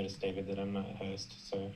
notice, David, that I'm not a host, so...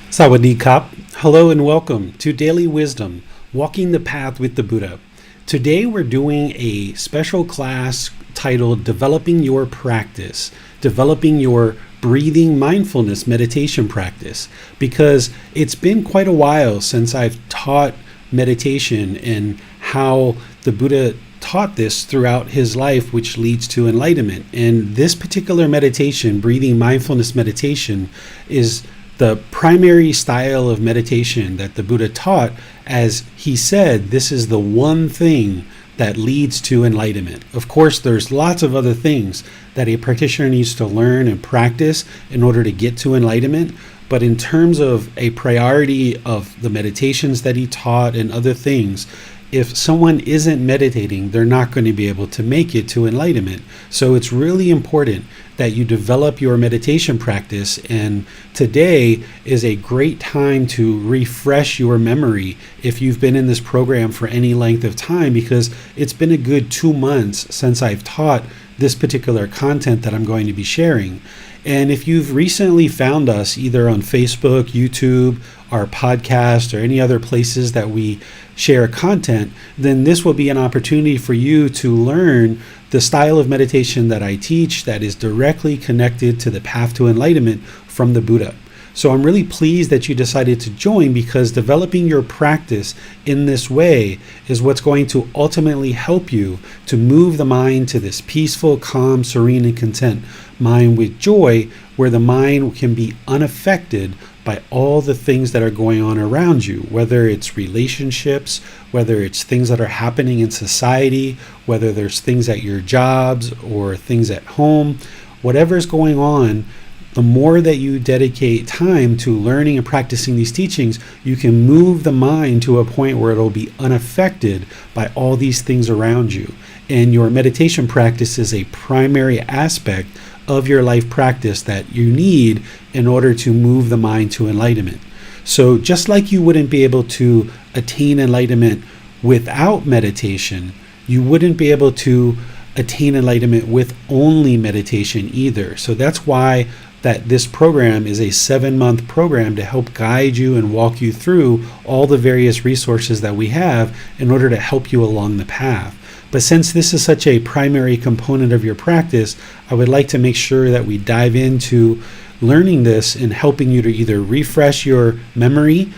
Sawadee Kap. Hello and welcome to Daily Wisdom, Walking the Path with the Buddha. Today we're doing a special class titled Developing Your Practice, Developing Your Breathing Mindfulness Meditation Practice, because it's been quite a while since I've taught meditation and how the Buddha taught this throughout his life, which leads to enlightenment. And this particular meditation, Breathing Mindfulness Meditation, is the primary style of meditation that the Buddha taught. As he said, this is the one thing that leads to enlightenment. Of course, there's lots of other things that a practitioner needs to learn and practice in order to get to enlightenment. But in terms of a priority of the meditations that he taught and other things, if someone isn't meditating, they're not going to be able to make it to enlightenment. So it's really important that you develop your meditation practice, and today is a great time to refresh your memory if you've been in this program for any length of time, because it's been a good 2 months since I've taught this particular content that I'm going to be sharing. And if you've recently found us either on Facebook, YouTube, our podcast, or any other places that we share content, then this will be an opportunity for you to learn the style of meditation that I teach that is directly connected to the path to enlightenment from the Buddha. So I'm really pleased that you decided to join, because developing your practice in this way is what's going to ultimately help you to move the mind to this peaceful, calm, serene, and content mind with joy, where the mind can be unaffected by all the things that are going on around you, whether it's relationships, whether it's things that are happening in society, whether there's things at your jobs or things at home, whatever's going on. The more that you dedicate time to learning and practicing these teachings, you can move the mind to a point where it'll be unaffected by all these things around you. And your meditation practice is a primary aspect of your life practice that you need in order to move the mind to enlightenment. So just like you wouldn't be able to attain enlightenment without meditation, you wouldn't be able to attain enlightenment with only meditation either. So that's why that this program is a 7-month program to help guide you and walk you through all the various resources that we have in order to help you along the path. But since this is such a primary component of your practice, I would like to make sure that we dive into learning this and helping you to either refresh your memory,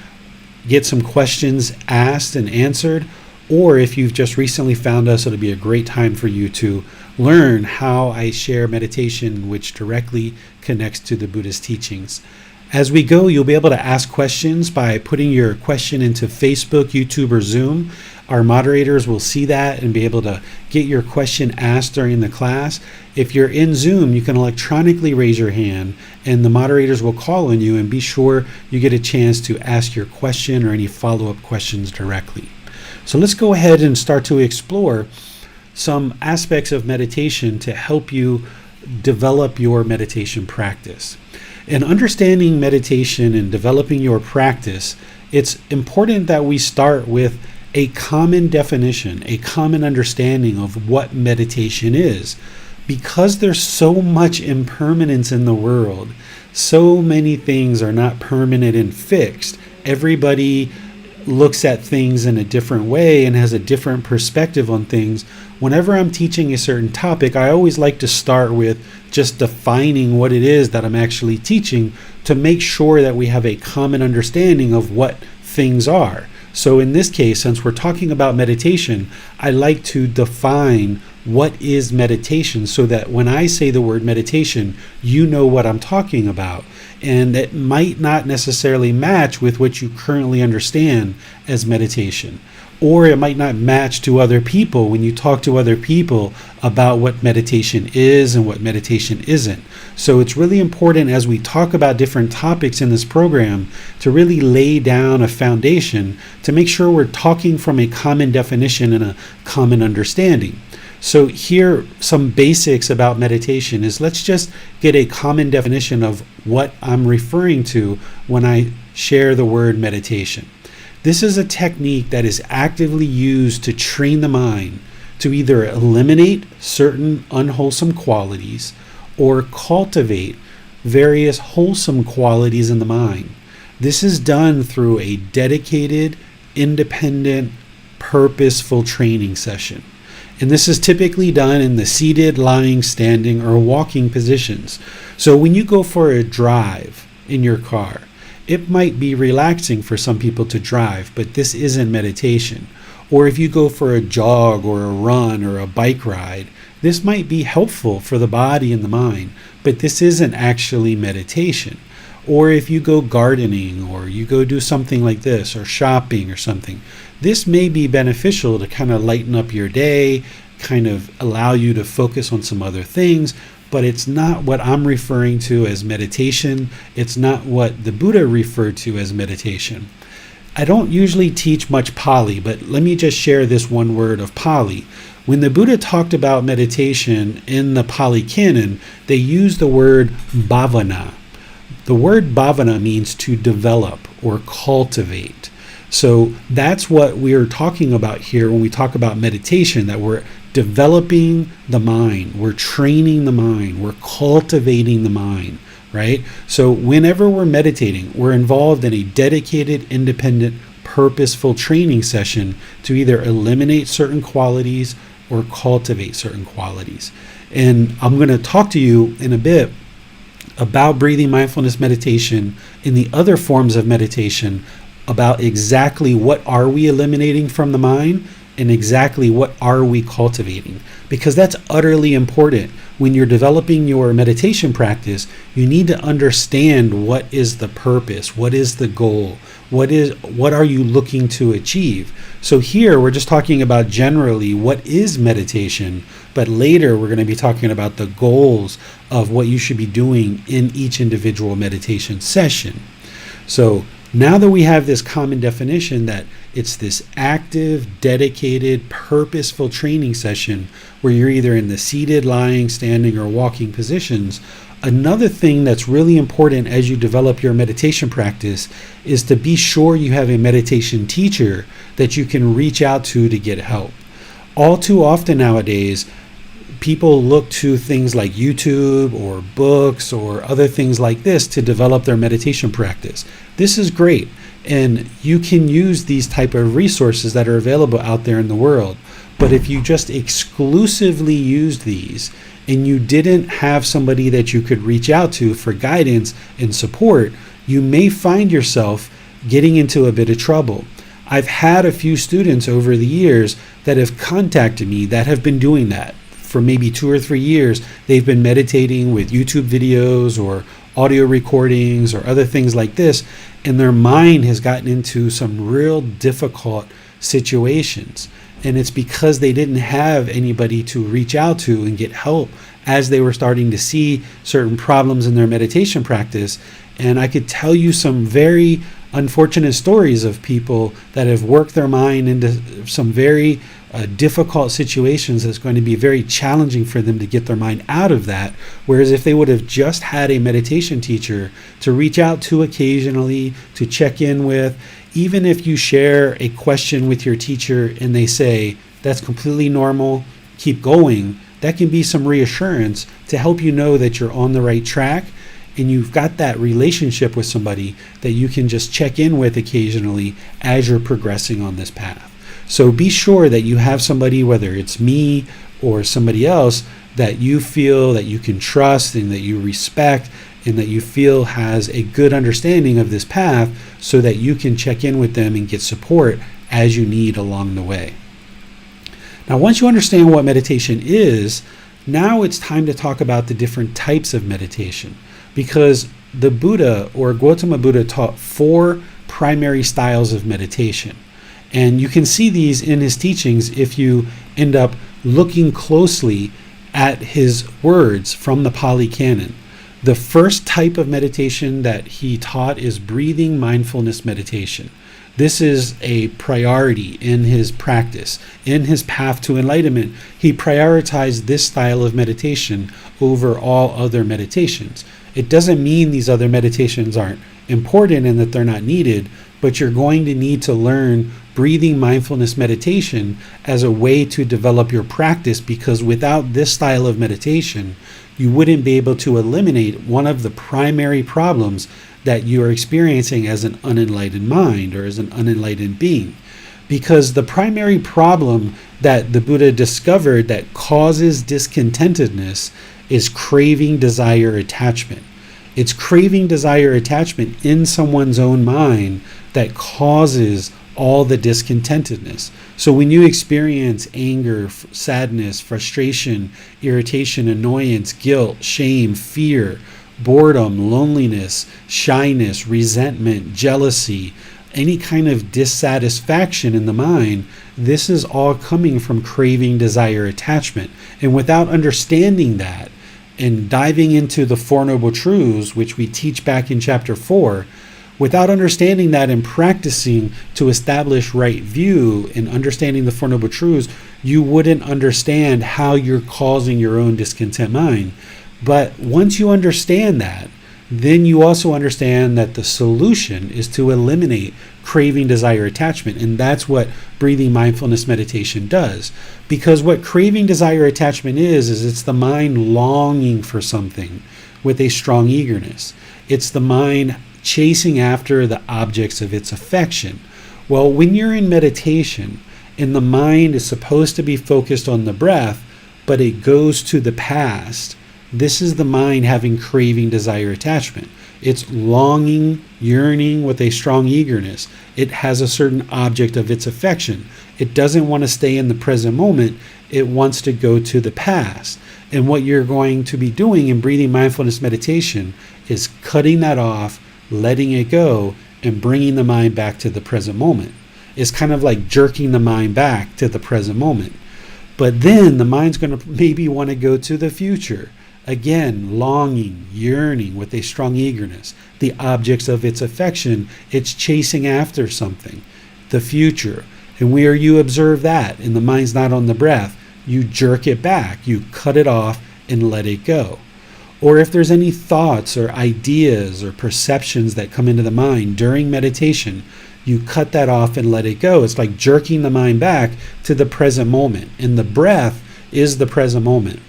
get some questions asked and answered, or if you've just recently found us, it'll be a great time for you to learn how I share meditation, which directly connects to the Buddha's teachings. As we go, you'll be able to ask questions by putting your question into Facebook, YouTube, or Zoom. Our moderators will see that and be able to get your question asked during the class. If you're in Zoom, you can electronically raise your hand and the moderators will call on you, and be sure you get a chance to ask your question or any follow-up questions directly. So let's go ahead and start to explore some aspects of meditation to help you develop your meditation practice. In understanding meditation and developing your practice, it's important that we start with a common definition, a common understanding of what meditation is. Because there's so much impermanence in the world, so many things are not permanent and fixed. Everybody looks at things in a different way and has a different perspective on things. Whenever I'm teaching a certain topic, I always like to start with just defining what it is that I'm actually teaching to make sure that we have a common understanding of what things are. So in this case, since we're talking about meditation, I like to define what is meditation so that when I say the word meditation, you know what I'm talking about. And it might not necessarily match with what you currently understand as meditation. Or it might not match to other people when you talk to other people about what meditation is and what meditation isn't. So it's really important as we talk about different topics in this program to really lay down a foundation to make sure we're talking from a common definition and a common understanding. So here, some basics about meditation is let's just get a common definition of what I'm referring to when I share the word meditation. This is a technique that is actively used to train the mind to either eliminate certain unwholesome qualities or cultivate various wholesome qualities in the mind. This is done through a dedicated, independent, purposeful training session. And this is typically done in the seated, lying, standing, or walking positions. So when you go for a drive in your car, it might be relaxing for some people to drive, but this isn't meditation. Or if you go for a jog or a run or a bike ride, this might be helpful for the body and the mind, but this isn't actually meditation. Or if you go gardening or you go do something like this or shopping or something, this may be beneficial to kind of lighten up your day, kind of allow you to focus on some other things, but it's not what I'm referring to as meditation. It's not what the Buddha referred to as meditation. I don't usually teach much Pali, but let me just share this one word of Pali. When the Buddha talked about meditation in the Pali Canon, they used the word bhavana. The word bhavana means to develop or cultivate. So that's what we're talking about here when we talk about meditation, that we're developing the mind, we're training the mind, we're cultivating the mind, right? So whenever we're meditating, we're involved in a dedicated, independent, purposeful training session to either eliminate certain qualities or cultivate certain qualities. And I'm going to talk to you in a bit about breathing mindfulness meditation and the other forms of meditation, about exactly what are we eliminating from the mind and exactly what are we cultivating, because that's utterly important. When you're developing your meditation practice, you need to understand what is the purpose, what is the goal, what are you looking to achieve. So here we're just talking about generally what is meditation, but later we're going to be talking about the goals of what you should be doing in each individual meditation session. So now that we have this common definition that it's this active, dedicated, purposeful training session where you're either in the seated, lying, standing, or walking positions, another thing that's really important as you develop your meditation practice is to be sure you have a meditation teacher that you can reach out to get help. All too often nowadays, people look to things like YouTube or books or other things like this to develop their meditation practice. This is great, and you can use these type of resources that are available out there in the world. But if you just exclusively use these and you didn't have somebody that you could reach out to for guidance and support, you may find yourself getting into a bit of trouble. I've had a few students over the years that have contacted me that have been doing that. For maybe 2 or 3 years, they've been meditating with YouTube videos or audio recordings or other things like this, and their mind has gotten into some real difficult situations. And it's because they didn't have anybody to reach out to and get help as they were starting to see certain problems in their meditation practice. And I could tell you some very unfortunate stories of people that have worked their mind into some very difficult situations that's going to be very challenging for them to get their mind out of that. Whereas if they would have just had a meditation teacher to reach out to occasionally, to check in with, even if you share a question with your teacher and they say, that's completely normal, keep going, that can be some reassurance to help you know that you're on the right track and you've got that relationship with somebody that you can just check in with occasionally as you're progressing on this path. So be sure that you have somebody, whether it's me or somebody else, that you feel that you can trust and that you respect and that you feel has a good understanding of this path, so that you can check in with them and get support as you need along the way. Now, once you understand what meditation is, now it's time to talk about the different types of meditation, because the Buddha, or Gotama Buddha, taught 4 primary styles of meditation. And you can see these in his teachings if you end up looking closely at his words from the Pali Canon. The first type of meditation that he taught is breathing mindfulness meditation. This is a priority in his practice, in his path to enlightenment. He prioritized this style of meditation over all other meditations. It doesn't mean these other meditations aren't important and that they're not needed, but you're going to need to learn breathing mindfulness meditation as a way to develop your practice, because without this style of meditation, you wouldn't be able to eliminate one of the primary problems that you are experiencing as an unenlightened mind or as an unenlightened being. Because the primary problem that the Buddha discovered that causes discontentedness is craving, desire, attachment. It's craving, desire, attachment in someone's own mind that causes all the discontentedness. So when you experience anger, sadness, frustration, irritation, annoyance, guilt, shame, fear, boredom, loneliness, shyness, resentment, jealousy, any kind of dissatisfaction in the mind, this is all coming from craving, desire, attachment. And without understanding that and diving into the Four Noble Truths, which we teach back in chapter 4, without understanding that and practicing to establish right view and understanding the Four Noble Truths, you wouldn't understand how you're causing your own discontent mind. But once you understand that, then you also understand that the solution is to eliminate craving, desire, attachment. And that's what breathing mindfulness meditation does. Because what craving, desire, attachment is it's the mind longing for something with a strong eagerness. It's the mind chasing after the objects of its affection. Well, when you're in meditation and the mind is supposed to be focused on the breath, but it goes to the past, this is the mind having craving, desire, attachment. It's longing, yearning with a strong eagerness. It has a certain object of its affection. It doesn't want to stay in the present moment. It wants to go to the past. And what you're going to be doing in breathing mindfulness meditation is cutting that off, letting it go, and bringing the mind back to the present moment. It's kind of like jerking the mind back to the present moment. But then the mind's going to maybe want to go to the future. Again, longing, yearning with a strong eagerness. The objects of its affection, it's chasing after something, the future. And where you observe that and the mind's not on the breath, you jerk it back, you cut it off and let it go. Or if there's any thoughts or ideas or perceptions that come into the mind during meditation, you cut that off and let it go. It's like jerking the mind back to the present moment. And the breath is the present moment.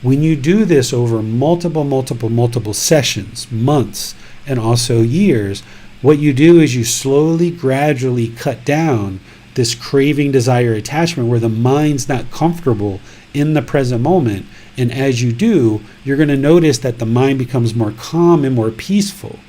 When you do this over multiple sessions, months, and also years, what you do is you slowly, gradually cut down this craving, desire, attachment where the mind's not comfortable in the present moment. And as you do, you're going to notice that the mind becomes more calm and more peaceful.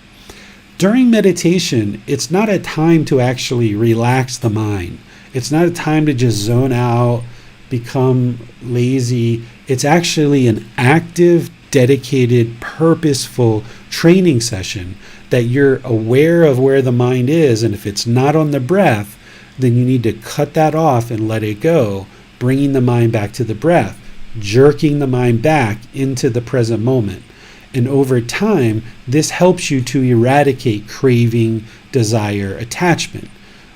During meditation, it's not a time to actually relax the mind. It's not a time to just zone out, become lazy. It's actually an active, dedicated, purposeful training session that you're aware of where the mind is. And if it's not on the breath, then you need to cut that off and let it go, bringing the mind back to the breath, jerking the mind back into the present moment. And over time, this helps you to eradicate craving, desire, attachment.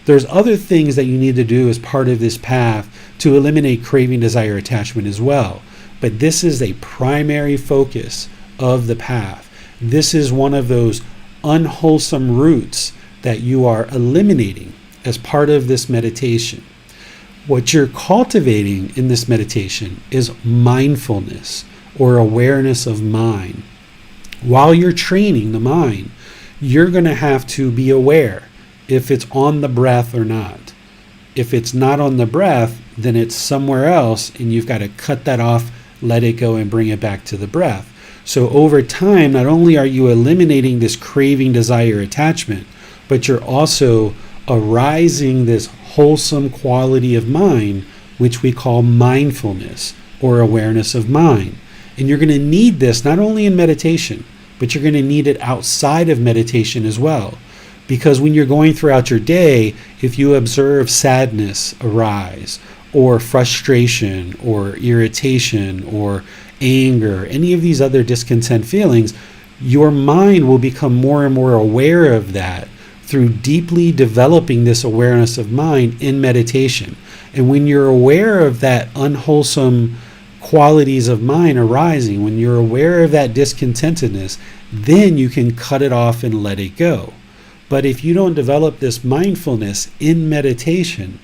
There's other things that you need to do as part of this path to eliminate craving, desire, attachment as well. But this is a primary focus of the path. This is one of those unwholesome roots that you are eliminating as part of this meditation. What you're cultivating in this meditation is mindfulness or awareness of mind. While you're training the mind, you're going to have to be aware if it's on the breath or not. If it's not on the breath, then it's somewhere else, and you've got to cut that off, let it go, and bring it back to the breath. So over time, not only are you eliminating this craving, desire, attachment, but you're also arising this wholesome quality of mind, which we call mindfulness or awareness of mind. And you're going to need this not only in meditation, but you're going to need it outside of meditation as well. Because when you're going throughout your day, if you observe sadness arise, or frustration, or irritation, or anger, any of these other discontent feelings, your mind will become more and more aware of that through deeply developing this awareness of mind in meditation. And when you're aware of that unwholesome qualities of mind arising, when you're aware of that discontentedness, then you can cut it off and let it go. But if you don't develop this mindfulness in meditation,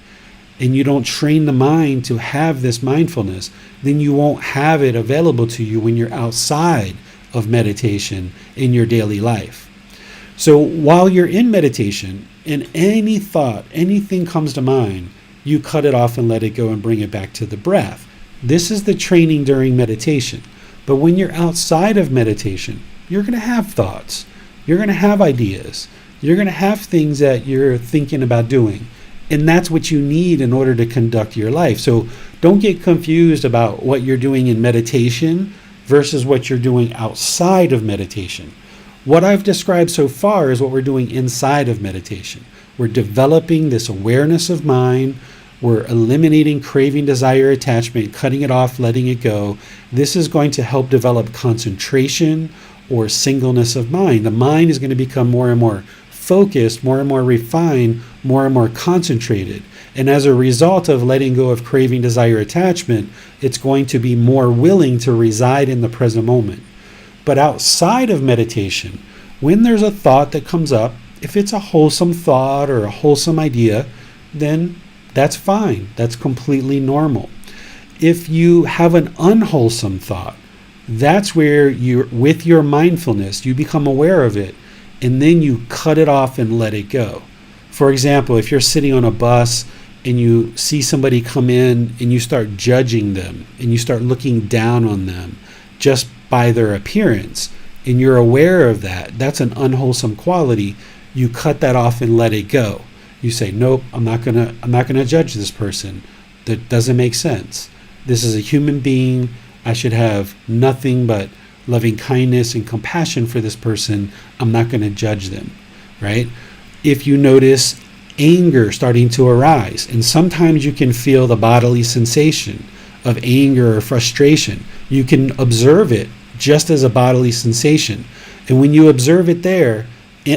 and you don't train the mind to have this mindfulness, then you won't have it available to you when you're outside of meditation in your daily life. So while you're in meditation and any thought, anything comes to mind, you cut it off and let it go and bring it back to the breath. This is the training during meditation. But when you're outside of meditation, you're going to have thoughts. You're going to have ideas. You're going to have things that you're thinking about doing. And that's what you need in order to conduct your life. So don't get confused about what you're doing in meditation versus what you're doing outside of meditation. What I've described so far is what we're doing inside of meditation. We're developing this awareness of mind. We're eliminating craving, desire, attachment, cutting it off, letting it go. This is going to help develop concentration or singleness of mind. The mind is going to become more and more focused, more and more refined, more and more concentrated. And as a result of letting go of craving, desire, attachment, it's going to be more willing to reside in the present moment. But outside of meditation, when there's a thought that comes up, if it's a wholesome thought or a wholesome idea, then that's fine. That's completely normal. If you have an unwholesome thought, that's where you're, with your mindfulness, you become aware of it, and then you cut it off and let it go. For example, if you're sitting on a bus and you see somebody come in and you start judging them and you start looking down on them just by their appearance, and you're aware of that, that's an unwholesome quality. You cut that off and let it go. You say, nope, I'm not gonna judge this person. That doesn't make sense. This is a human being. I should have nothing but loving kindness and compassion for this person. I'm not going to judge them, right? If you notice anger starting to arise, and sometimes you can feel the bodily sensation of anger or frustration, you can observe it just as a bodily sensation. And when you observe it there,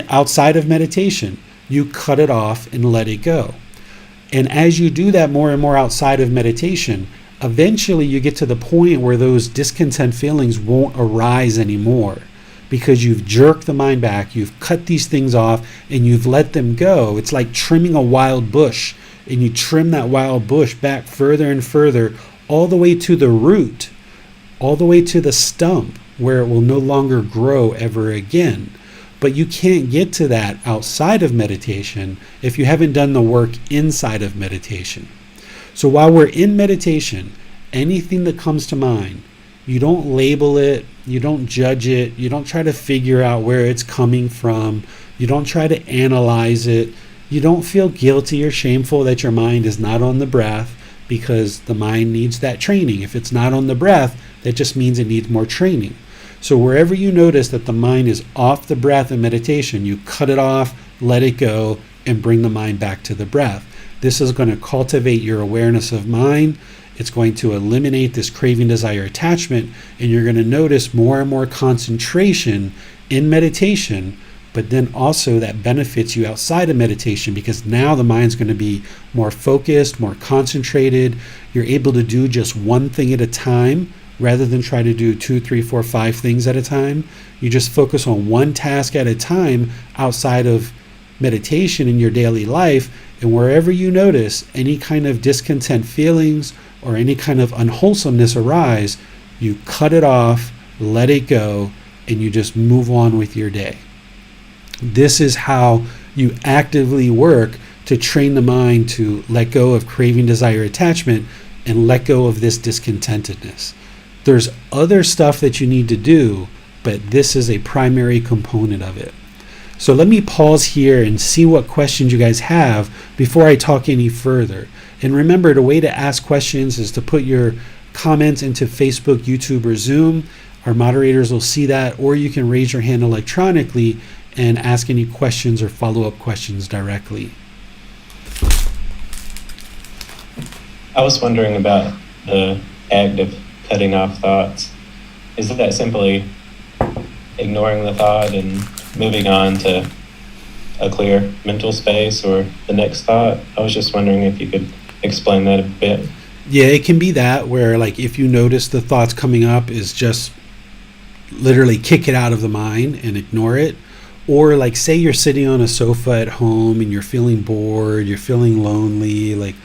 outside of meditation, you cut it off and let it go. And as you do that more and more outside of meditation, eventually you get to the point where those discontent feelings won't arise anymore, because you've jerked the mind back, you've cut these things off, and you've let them go. It's like trimming a wild bush, and you trim that wild bush back further and further, all the way to the root, all the way to the stump, where it will no longer grow ever again. But you can't get to that outside of meditation if you haven't done the work inside of meditation. So while we're in meditation, anything that comes to mind, you don't label it, you don't judge it, you don't try to figure out where it's coming from, you don't try to analyze it, you don't feel guilty or shameful that your mind is not on the breath, because the mind needs that training. If it's not on the breath, that just means it needs more training. So wherever you notice that the mind is off the breath in meditation, you cut it off, let it go, and bring the mind back to the breath. This is going to cultivate your awareness of mind. It's going to eliminate this craving, desire, attachment, and you're going to notice more and more concentration in meditation, but then also that benefits you outside of meditation, because now the mind's going to be more focused, more concentrated. You're able to do just one thing at a time rather than try to do 2, 3, 4, 5 things at a time. You just focus on one task at a time outside of meditation in your daily life, and wherever you notice any kind of discontent feelings or any kind of unwholesomeness arise, you cut it off, let it go, and you just move on with your day. This is how you actively work to train the mind to let go of craving, desire, attachment, and let go of this discontentedness. There's other stuff that you need to do, but this is a primary component of it. So let me pause here and see what questions you guys have before I talk any further. And remember, the way to ask questions is to put your comments into Facebook, YouTube, or Zoom. Our moderators will see that, or you can raise your hand electronically and ask any questions or follow-up questions directly. I was wondering about the act of cutting off thoughts. Is that simply ignoring the thought and moving on to a clear mental space or the next thought? I was just wondering if you could explain that a bit. Yeah, it can be that, where like if you notice the thoughts coming up is just literally kick it out of the mind and ignore it. Or like say you're sitting on a sofa at home and you're feeling bored, you're feeling lonely, like,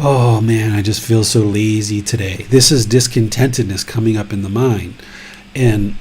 oh man, I just feel so lazy today. This is discontentedness coming up in the mind. And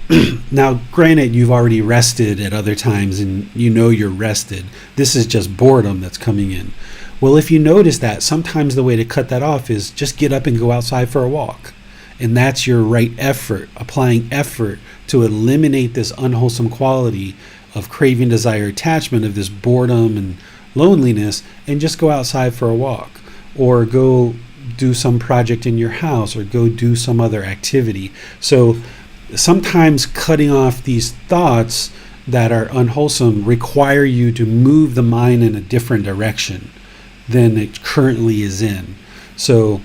now, granted, you've already rested at other times and you know you're rested. This is just boredom that's coming in. Well, if you notice that, sometimes the way to cut that off is just get up and go outside for a walk. And that's your right effort, applying effort to eliminate this unwholesome quality of craving, desire, attachment, of this boredom and loneliness, and just go outside for a walk. Or go do some project in your house, or go do some other activity. So sometimes cutting off these thoughts that are unwholesome require you to move the mind in a different direction than it currently is in. So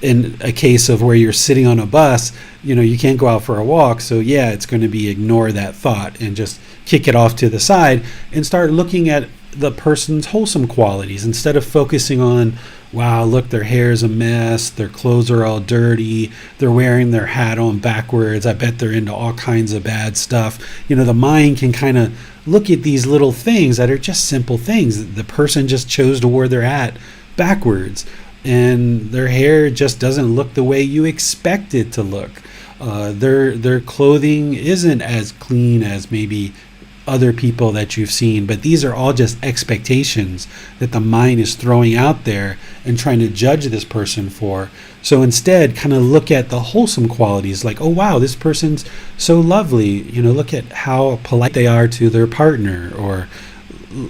in a case of where you're sitting on a bus, you can't go out for a walk. So yeah, it's going to be ignore that thought and just kick it off to the side and start looking at the person's wholesome qualities instead of focusing on, wow, look, their hair is a mess, their clothes are all dirty, they're wearing their hat on backwards, I bet they're into all kinds of bad stuff. The mind can kind of look at these little things that are just simple things. The person just chose to wear their hat backwards, and their hair just doesn't look the way you expect it to look. Their clothing isn't as clean as maybe other people that you've seen, but these are all just expectations that the mind is throwing out there and trying to judge this person for. So instead, kind of look at the wholesome qualities, like, oh wow, this person's so lovely, look at how polite they are to their partner, or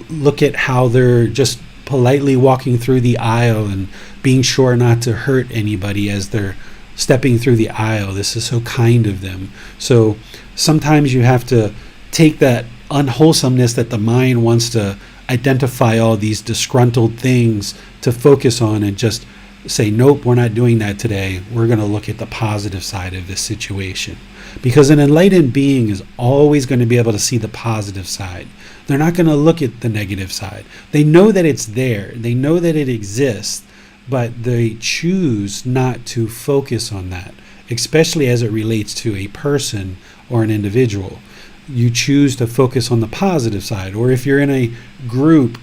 look at how they're just politely walking through the aisle and being sure not to hurt anybody as they're stepping through the aisle. This is so kind of them. So sometimes you have to take that unwholesomeness that the mind wants to identify all these disgruntled things to focus on and just say, nope, we're not doing that today. We're going to look at the positive side of this situation. Because an enlightened being is always going to be able to see the positive side. They're not going to look at the negative side. They know that it's there. They know that it exists, but they choose not to focus on that, especially as it relates to a person or an individual. You choose to focus on the positive side. Or if you're in a group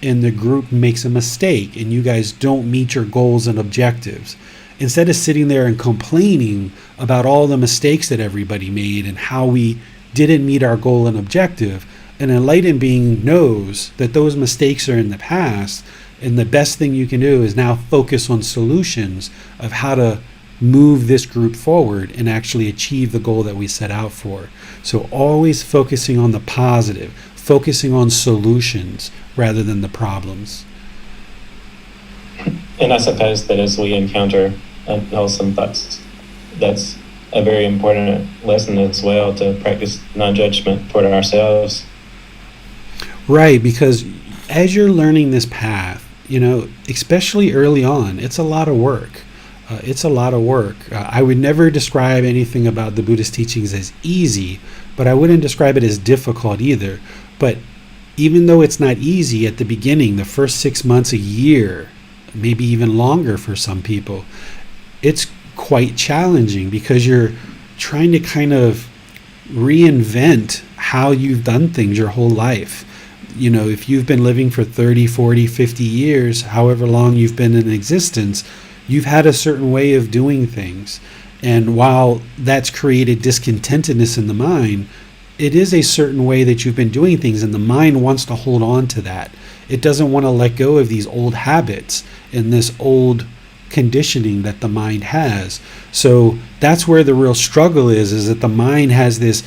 and the group makes a mistake and you guys don't meet your goals and objectives, instead of sitting there and complaining about all the mistakes that everybody made and how we didn't meet our goal and objective, an enlightened being knows that those mistakes are in the past, and the best thing you can do is now focus on solutions of how to move this group forward and actually achieve the goal that we set out for. So always focusing on the positive, focusing on solutions rather than the problems. And I suppose that as we encounter unwholesome thoughts, that's a very important lesson as well, to practice non-judgment toward ourselves. Right, because as you're learning this path, especially early on, it's a lot of work. I would never describe anything about the Buddhist teachings as easy, but I wouldn't describe it as difficult either. But even though it's not easy at the beginning, the first 6 months, a year, maybe even longer for some people, it's quite challenging because you're trying to kind of reinvent how you've done things your whole life. If you've been living for 30, 40, 50 years, however long you've been in existence, you've had a certain way of doing things. And while that's created discontentedness in the mind, it is a certain way that you've been doing things, and the mind wants to hold on to that. It doesn't want to let go of these old habits and this old conditioning that the mind has. So that's where the real struggle is that the mind has this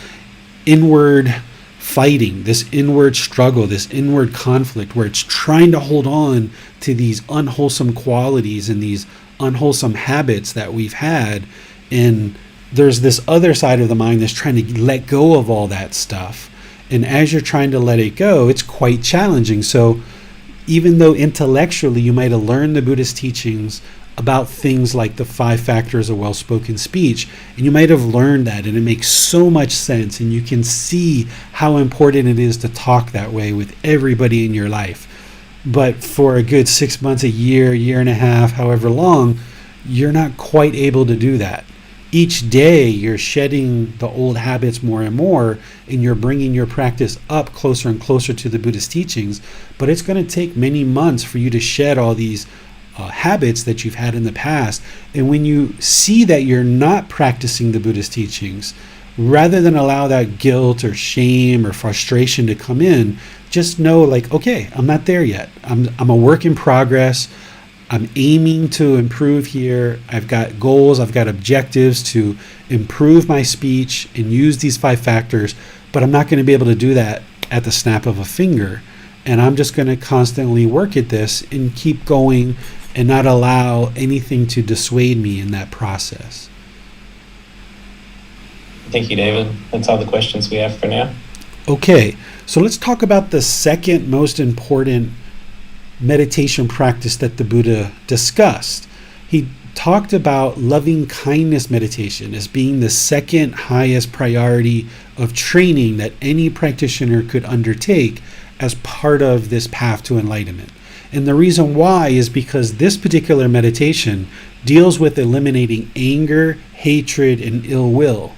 inward fighting, this inward struggle, this inward conflict where it's trying to hold on to these unwholesome qualities and these unwholesome habits that we've had. And there's this other side of the mind that's trying to let go of all that stuff. And as you're trying to let it go, it's quite challenging. So even though intellectually you might have learned the Buddhist teachings about things like the 5 factors of well-spoken speech, and you might have learned that, and it makes so much sense, and you can see how important it is to talk that way with everybody in your life. But for a good 6 months, a year and a half, however long, you're not quite able to do that. each day you're shedding the old habits more and more, and you're bringing your practice up closer and closer to the Buddhist teachings. But it's going to take many months for you to shed all these habits that you've had in the past. And when you see that you're not practicing the Buddhist teachings, rather than allow that guilt or shame or frustration to come in, just know, like, okay, I'm not there yet. I'm a work in progress. I'm aiming to improve here. I've got goals, I've got objectives to improve my speech and use these 5 factors, but I'm not going to be able to do that at the snap of a finger. And I'm just going to constantly work at this and keep going and not allow anything to dissuade me in that process. Thank you, David. That's all the questions we have for now. Okay, so let's talk about the second most important meditation practice that the Buddha discussed. He talked about loving kindness meditation as being the second highest priority of training that any practitioner could undertake as part of this path to enlightenment. And the reason why is because this particular meditation deals with eliminating anger, hatred, and ill will.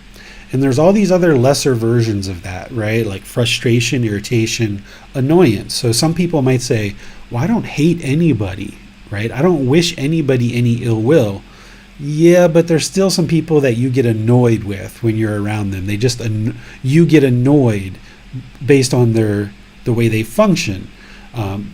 And there's all these other lesser versions of that, right? Like frustration, irritation, annoyance. So some people might say, well, I don't hate anybody, right? I don't wish anybody any ill will. Yeah, but there's still some people that you get annoyed with when you're around them. They just, you get annoyed based on the way they function.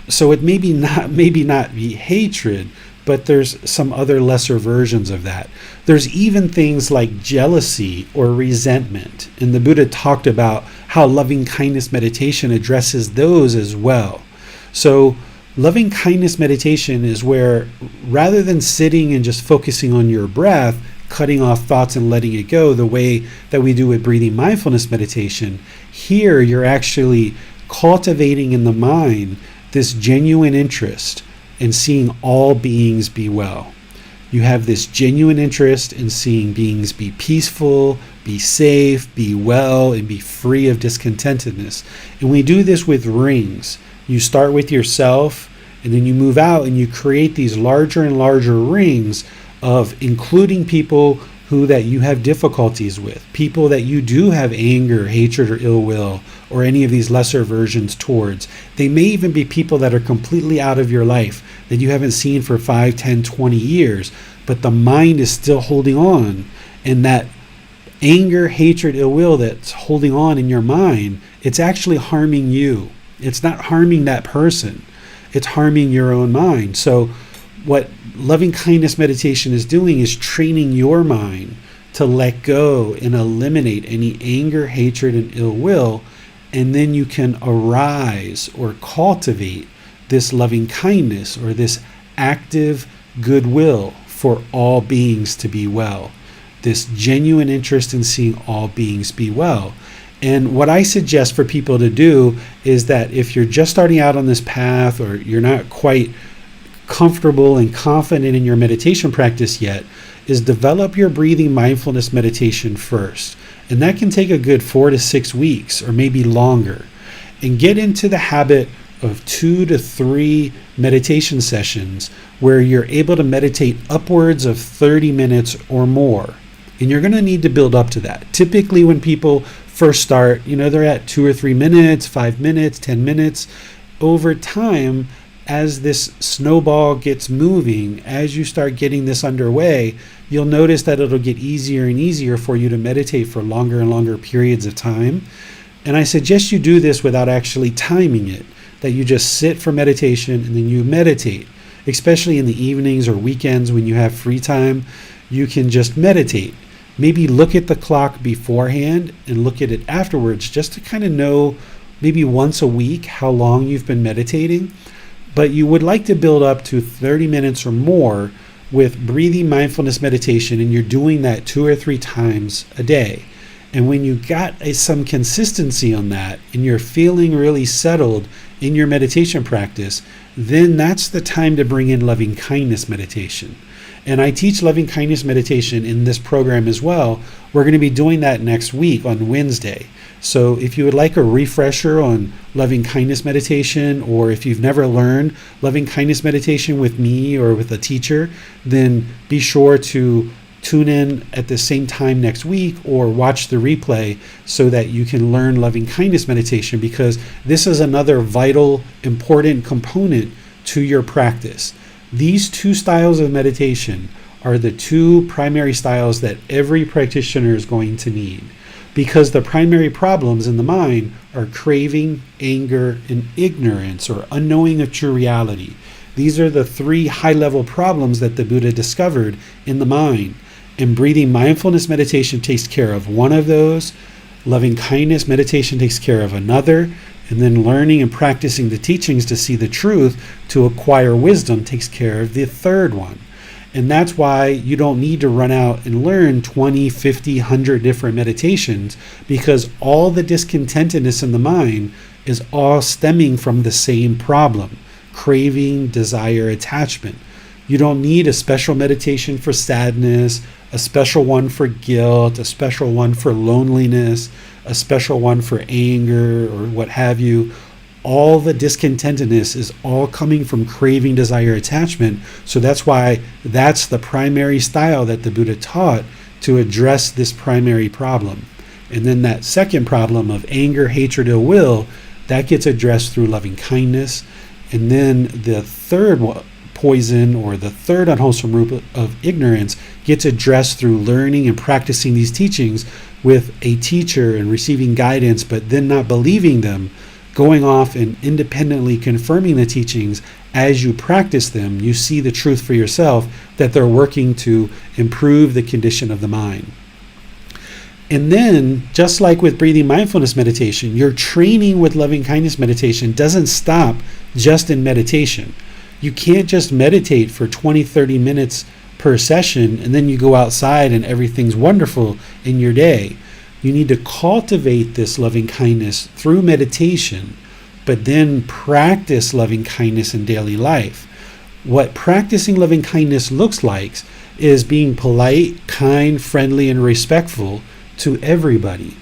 So it maybe not be hatred, but there's some other lesser versions of that. There's even things like jealousy or resentment. And the Buddha talked about how loving kindness meditation addresses those as well. So loving kindness meditation is where, rather than sitting and just focusing on your breath, cutting off thoughts and letting it go the way that we do with breathing mindfulness meditation, here you're actually cultivating in the mind this genuine interest in seeing all beings be well. You have this genuine interest in seeing beings be peaceful, be safe, be well, and be free of discontentedness. And we do this with rings. You start with yourself, and then you move out and you create these larger and larger rings of including people who that you have difficulties with, people that you do have anger, hatred, or ill will, or any of these lesser versions towards. They may even be people that are completely out of your life that you haven't seen for 5, 10, 20 years, but the mind is still holding on. And that anger, hatred, ill will that's holding on in your mind, it's actually harming you. It's not harming that person. It's harming your own mind. So what loving kindness meditation is doing is training your mind to let go and eliminate any anger, hatred, and ill will. And then you can arise or cultivate this loving kindness or this active goodwill for all beings to be well. This genuine interest in seeing all beings be well. And what I suggest for people to do is that if you're just starting out on this path, or you're not quite comfortable and confident in your meditation practice yet, is develop your breathing mindfulness meditation first. And that can take a good 4 to 6 weeks or maybe longer. And get into the habit of 2 to 3 meditation sessions where you're able to meditate upwards of 30 minutes or more. And you're going to need to build up to that. Typically when people first start, they're at 2 or 3 minutes, 5 minutes, 10 minutes. Over time, as this snowball gets moving, as you start getting this underway, you'll notice that it'll get easier and easier for you to meditate for longer and longer periods of time. And I suggest you do this without actually timing it, that you just sit for meditation and then you meditate, especially in the evenings or weekends when you have free time. You can just meditate. Maybe look at the clock beforehand and look at it afterwards, just to kind of know, maybe once a week, how long you've been meditating. But you would like to build up to 30 minutes or more with breathing mindfulness meditation, and you're doing that 2 or 3 times a day. And when you got some consistency on that and you're feeling really settled in your meditation practice, then that's the time to bring in loving kindness meditation. And I teach loving kindness meditation in this program as well. We're going to be doing that next week on Wednesday. So if you would like a refresher on loving kindness meditation, or if you've never learned loving kindness meditation with me or with a teacher, then be sure to tune in at the same time next week or watch the replay so that you can learn loving kindness meditation, because this is another vital, important component to your practice. These two styles of meditation are the two primary styles that every practitioner is going to need, because the primary problems in the mind are craving, anger, and ignorance, or unknowing of true reality. These are the three high-level problems that the Buddha discovered in the mind. And breathing mindfulness meditation takes care of one of those. Loving kindness meditation takes care of another. And then learning and practicing the teachings to see the truth, to acquire wisdom, takes care of the third one. And that's why you don't need to run out and learn 20, 50, 100 different meditations, because all the discontentedness in the mind is all stemming from the same problem: craving, desire, attachment. You don't need a special meditation for sadness, a special one for guilt, a special one for loneliness, a special one for anger, or what have you. All the discontentedness is all coming from craving, desire, attachment. So that's why that's the primary style that the Buddha taught to address this primary problem. And then that second problem of anger, hatred, ill will, that gets addressed through loving kindness. And then the third poison, or the third unwholesome root of ignorance, gets addressed through learning and practicing these teachings with a teacher and receiving guidance, but then not believing them, going off and independently confirming the teachings. As you practice them, you see the truth for yourself, that they're working to improve the condition of the mind. And then, just like with breathing mindfulness meditation, your training with loving kindness meditation doesn't stop just in meditation. You can't just meditate for 20, 30 minutes per session and then you go outside and everything's wonderful in your day. You need to cultivate this loving kindness through meditation, but then practice loving kindness in daily life. What practicing loving kindness looks like is being polite, kind, friendly, and respectful to everybody,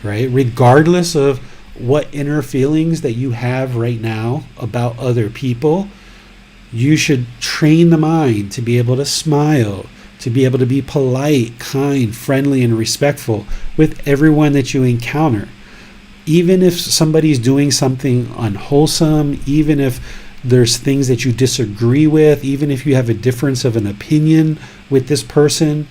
right? Regardless of what inner feelings that you have right now about other people, you should train the mind to be able to smile, to be able to be polite, kind, friendly, and respectful with everyone that you encounter. Even if somebody's doing something unwholesome, even if there's things that you disagree with, even if you have a difference of an opinion with this person,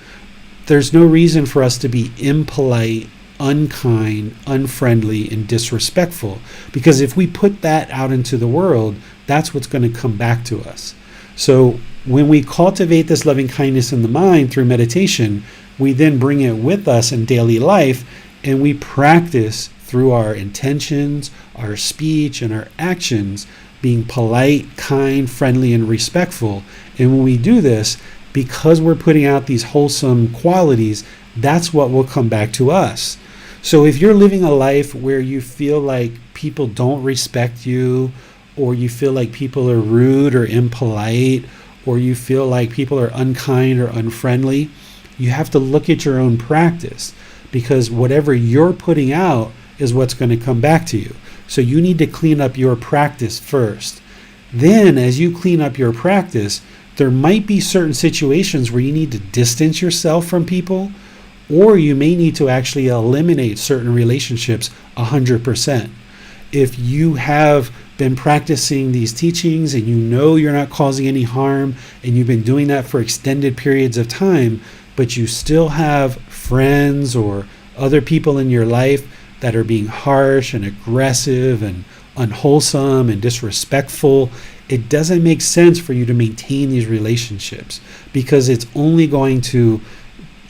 there's no reason for us to be impolite, unkind, unfriendly, and disrespectful. Because if we put that out into the world, that's what's going to come back to us. So when we cultivate this loving kindness in the mind through meditation, we then bring it with us in daily life, and we practice through our intentions, our speech, and our actions, being polite, kind, friendly, and respectful. And when we do this, because we're putting out these wholesome qualities, that's what will come back to us. So if you're living a life where you feel like people don't respect you, or you feel like people are rude or impolite, or you feel like people are unkind or unfriendly, you have to look at your own practice, because whatever you're putting out is what's going to come back to you. So you need to clean up your practice first. Then, as you clean up your practice, there might be certain situations where you need to distance yourself from people, or you may need to actually eliminate certain relationships 100%. If you have been practicing these teachings and you know you're not causing any harm, and you've been doing that for extended periods of time, but you still have friends or other people in your life that are being harsh and aggressive and unwholesome and disrespectful, it doesn't make sense for you to maintain these relationships, because it's only going to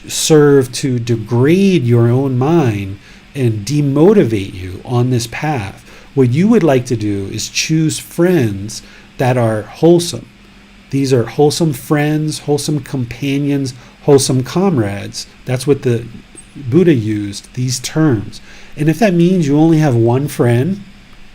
serve to degrade your own mind and demotivate you on this path. What you would like to do is choose friends that are wholesome. These are wholesome friends, wholesome companions, wholesome comrades. That's what the Buddha used, these terms. And if that means you only have one friend,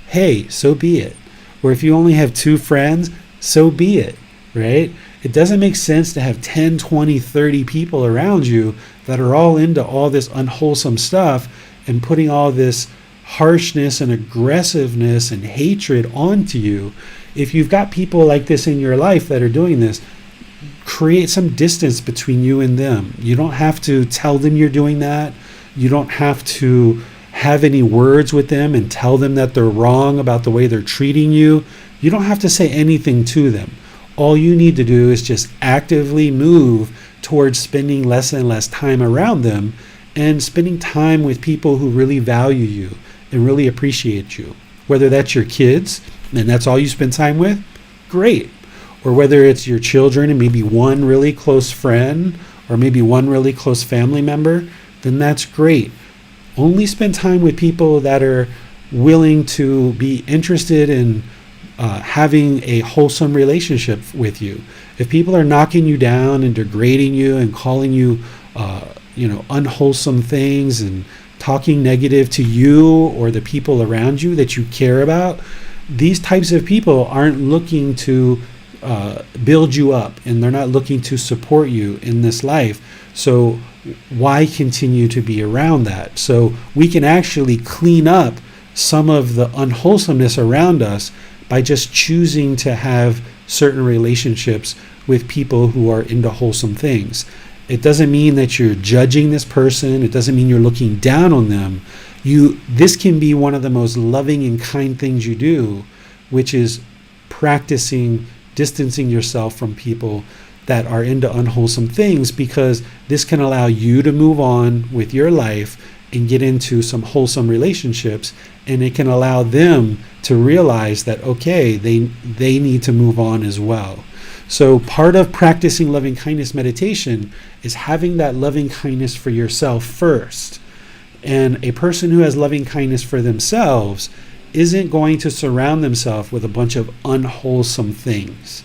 hey, so be it. Or if you only have two friends, so be it, right? It doesn't make sense to have 10, 20, 30 people around you that are all into all this unwholesome stuff and putting all this harshness and aggressiveness and hatred onto you. If you've got people like this in your life that are doing this, create some distance between you and them. You don't have to tell them you're doing that. You don't have to have any words with them and tell them that they're wrong about the way they're treating you. You don't have to say anything to them. All you need to do is just actively move towards spending less and less time around them and spending time with people who really value you and really appreciate you. Whether that's your kids and that's all you spend time with, great. Or whether it's your children and maybe one really close friend or maybe one really close family member, then that's great. Only spend time with people that are willing to be interested in having a wholesome relationship with you. If people are knocking you down and degrading you and calling you, unwholesome things and talking negative to you or the people around you that you care about, these types of people aren't looking to build you up, and they're not looking to support you in this life. So why continue to be around that? So we can actually clean up some of the unwholesomeness around us by just choosing to have certain relationships with people who are into wholesome things. It doesn't mean that you're judging this person. It doesn't mean you're looking down on them. This can be one of the most loving and kind things you do, which is practicing distancing yourself from people that are into unwholesome things, because this can allow you to move on with your life and get into some wholesome relationships, and it can allow them to realize that, okay, they need to move on as well. So part of practicing loving kindness meditation is having that loving kindness for yourself first. And a person who has loving kindness for themselves isn't going to surround themselves with a bunch of unwholesome things.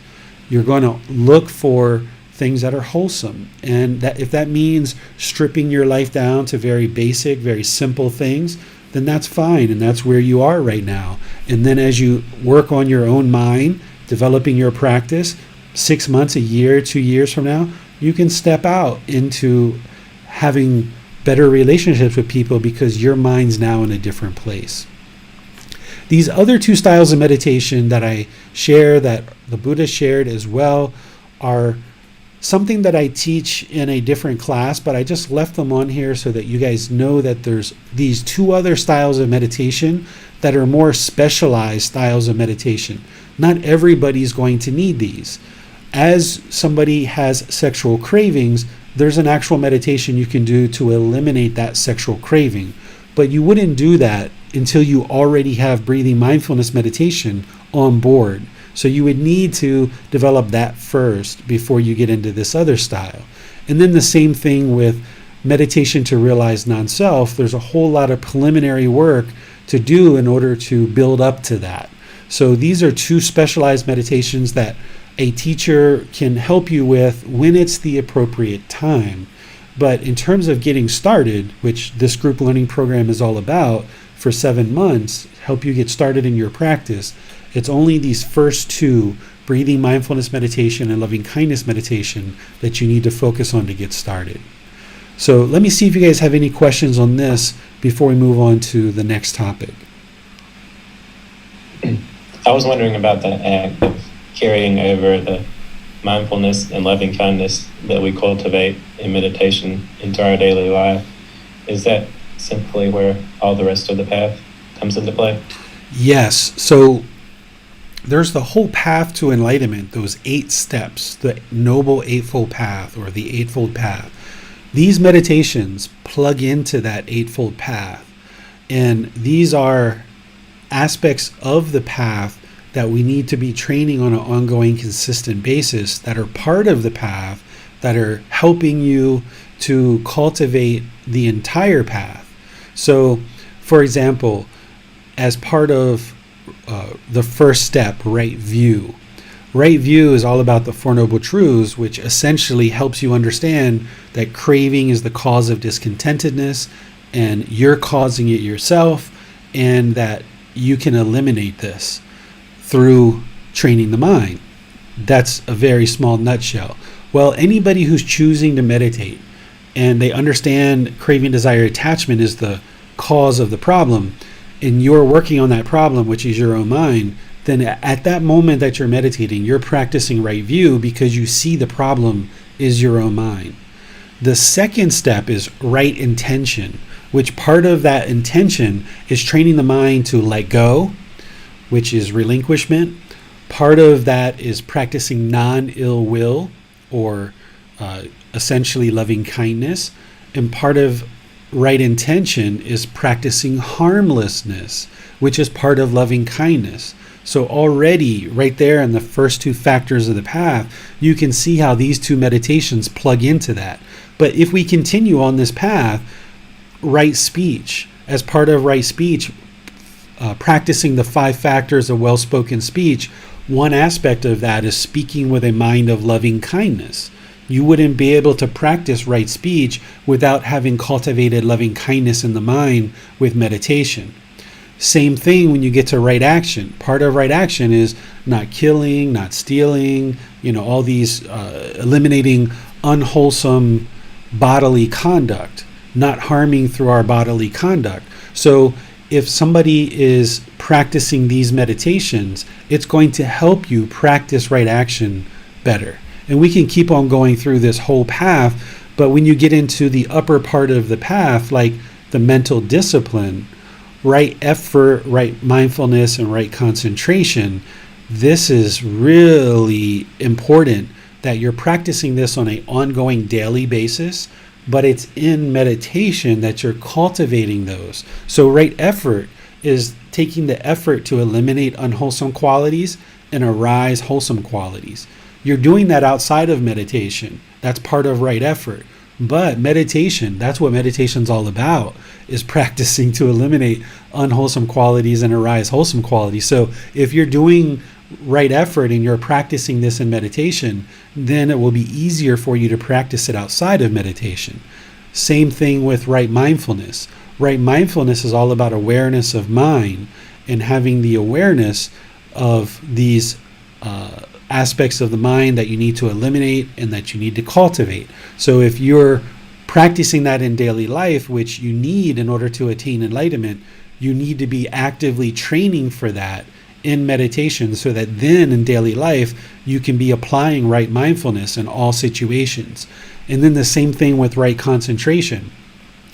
You're going to look for things that are wholesome. And that if that means stripping your life down to very basic, very simple things, then that's fine. And that's where you are right now. And then as you work on your own mind, developing your practice, 6 months, a year, 2 years from now, you can step out into having better relationships with people because your mind's now in a different place. These other two styles of meditation that I share, that the Buddha shared as well, are something that I teach in a different class, but I just left them on here so that you guys know that there's these two other styles of meditation that are more specialized styles of meditation. Not everybody's going to need these. As somebody has sexual cravings, there's an actual meditation you can do to eliminate that sexual craving. But you wouldn't do that until you already have breathing mindfulness meditation on board. So you would need to develop that first before you get into this other style. And then the same thing with meditation to realize non-self. There's a whole lot of preliminary work to do in order to build up to that. So these are two specialized meditations that a teacher can help you with when it's the appropriate time. But in terms of getting started, which this group learning program is all about for 7 months, help you get started in your practice, it's only these first two, breathing mindfulness meditation and loving kindness meditation, that you need to focus on to get started. So let me see if you guys have any questions on this before we move on to the next topic. I was wondering about that act of carrying over the mindfulness and loving kindness that we cultivate in meditation into our daily life. Is that simply where all the rest of the path comes into play? Yes. So there's the whole path to enlightenment, those 8 steps, the Noble Eightfold Path or the Eightfold Path. These meditations plug into that Eightfold Path. And these are aspects of the path that we need to be training on an ongoing, consistent basis, that are part of the path, that are helping you to cultivate the entire path. So, for example, as part of the first step, right view. Right view is all about the Four Noble Truths, which essentially helps you understand that craving is the cause of discontentedness, and you're causing it yourself, and that you can eliminate this through training the mind. That's a very small nutshell. Well, anybody who's choosing to meditate and they understand craving, desire, attachment is the cause of the problem, and you're working on that problem, which is your own mind, then at that moment that you're meditating, you're practicing right view because you see the problem is your own mind. The second step is right intention, which part of that intention is training the mind to let go, which is relinquishment. Part of that is practicing non-ill will, or essentially loving kindness. And part of right intention is practicing harmlessness, which is part of loving kindness. So already right there in the first two factors of the path, you can see how these two meditations plug into that. But if we continue on this path, right speech, as part of right speech, practicing the 5 factors of well-spoken speech, one aspect of that is speaking with a mind of loving kindness. You wouldn't be able to practice right speech without having cultivated loving kindness in the mind with meditation. Same thing when you get to right action. Part of right action is not killing, not stealing, all these eliminating unwholesome bodily conduct, not harming through our bodily conduct. So if somebody is practicing these meditations, it's going to help you practice right action better. And we can keep on going through this whole path, but when you get into the upper part of the path, like the mental discipline, right effort, right mindfulness, and right concentration, this is really important that you're practicing this on an ongoing daily basis, but it's in meditation that you're cultivating those. So right effort is taking the effort to eliminate unwholesome qualities and arise wholesome qualities. You're doing that outside of meditation. That's part of right effort. But meditation, that's what meditation's all about, is practicing to eliminate unwholesome qualities and arise wholesome qualities. So if you're doing right effort and you're practicing this in meditation, then it will be easier for you to practice it outside of meditation. Same thing with right mindfulness. Right mindfulness is all about awareness of mind and having the awareness of these aspects of the mind that you need to eliminate and that you need to cultivate. So if you're practicing that in daily life, which you need in order to attain enlightenment, you need to be actively training for that in meditation so that then in daily life you can be applying right mindfulness in all situations. And then the same thing with right concentration.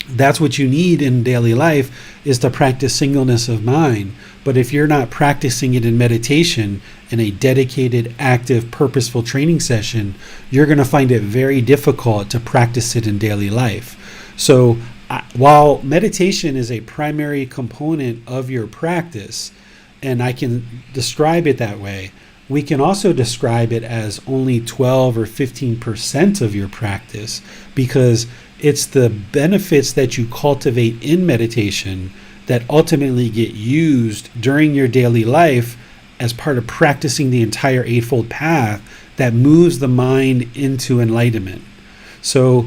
That's what you need in daily life, is to practice singleness of mind. But if you're not practicing it in meditation, in a dedicated, active, purposeful training session, you're going to find it very difficult to practice it in daily life. So while meditation is a primary component of your practice, and I can describe it that way, we can also describe it as only 12 or 15% of your practice, because it's the benefits that you cultivate in meditation that ultimately get used during your daily life as part of practicing the entire Eightfold Path that moves the mind into enlightenment. So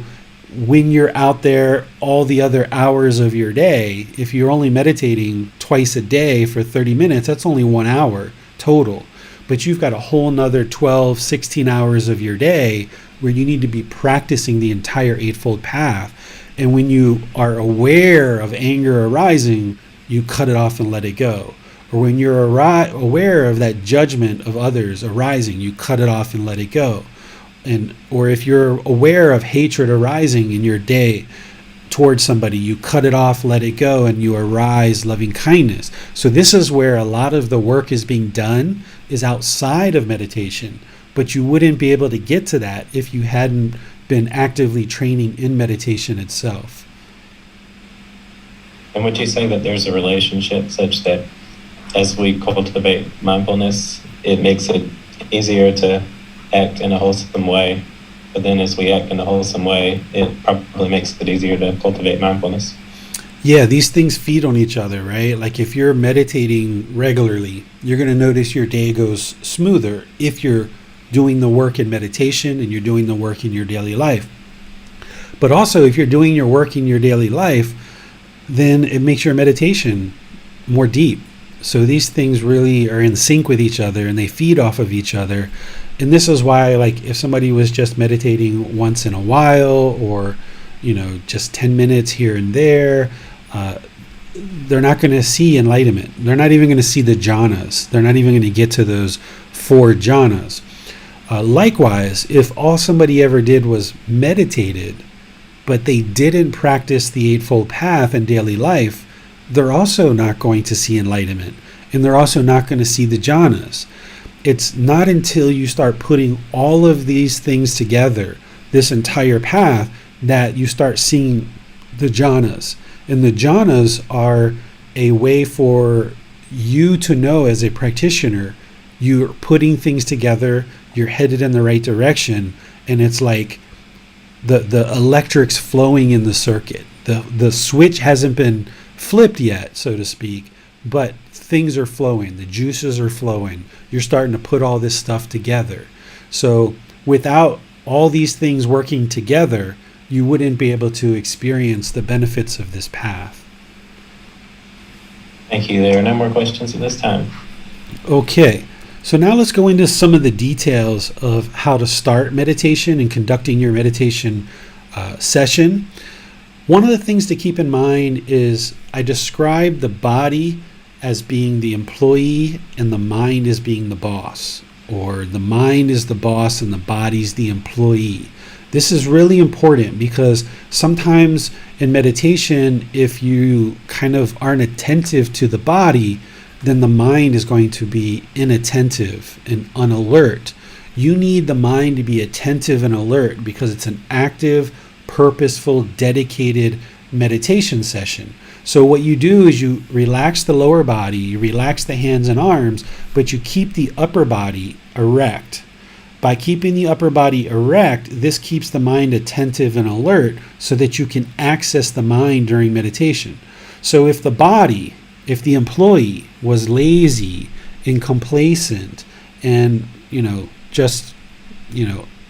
when you're out there all the other hours of your day, if you're only meditating twice a day for 30 minutes, that's only 1 hour total. But you've got a whole nother 12, 16 hours of your day where you need to be practicing the entire Eightfold Path. And when you are aware of anger arising, you cut it off and let it go. Or when you're aware of that judgment of others arising, you cut it off and let it go. Or if you're aware of hatred arising in your day towards somebody, you cut it off, let it go, and you arise loving kindness. So this is where a lot of the work is being done, is outside of meditation. But you wouldn't be able to get to that if you hadn't been actively training in meditation itself. And would you say that there's a relationship such that as we cultivate mindfulness, it makes it easier to act in a wholesome way, but then as we act in a wholesome way, it probably makes it easier to cultivate mindfulness? Yeah, these things feed on each other, right? Like if you're meditating regularly, you're going to notice your day goes smoother if you're doing the work in meditation and you're doing the work in your daily life. But also, if you're doing your work in your daily life, then it makes your meditation more deep. So these things really are in sync with each other and they feed off of each other. And this is why, like, if somebody was just meditating once in a while, or, just 10 minutes here and there, they're not going to see enlightenment. They're not even going to see the jhanas. They're not even going to get to those 4 jhanas. Likewise, if all somebody ever did was meditated, but they didn't practice the Eightfold Path in daily life, they're also not going to see enlightenment. And they're also not going to see the jhanas. It's not until you start putting all of these things together, this entire path, that you start seeing the jhanas. And the jhanas are a way for you to know as a practitioner, you're putting things together, you're headed in the right direction, and it's like the electrics flowing in the circuit. The switch hasn't been flipped yet, so to speak, but things are flowing, the juices are flowing. You're starting to put all this stuff together. So without all these things working together, you wouldn't be able to experience the benefits of this path. Thank you. There are no more questions at this time. Okay, so now let's go into some of the details of how to start meditation and conducting your meditation session. One of the things to keep in mind is I describe the body as being the employee and the mind as being the boss, or the mind is the boss and the body's the employee. This is really important because sometimes in meditation, if you kind of aren't attentive to the body, then the mind is going to be inattentive and unalert. You need the mind to be attentive and alert because it's an active, purposeful, dedicated meditation session. So what you do is you relax the lower body, you relax the hands and arms, but you keep the upper body erect. By keeping the upper body erect, this keeps the mind attentive and alert so that you can access the mind during meditation. So if the employee was lazy and complacent and,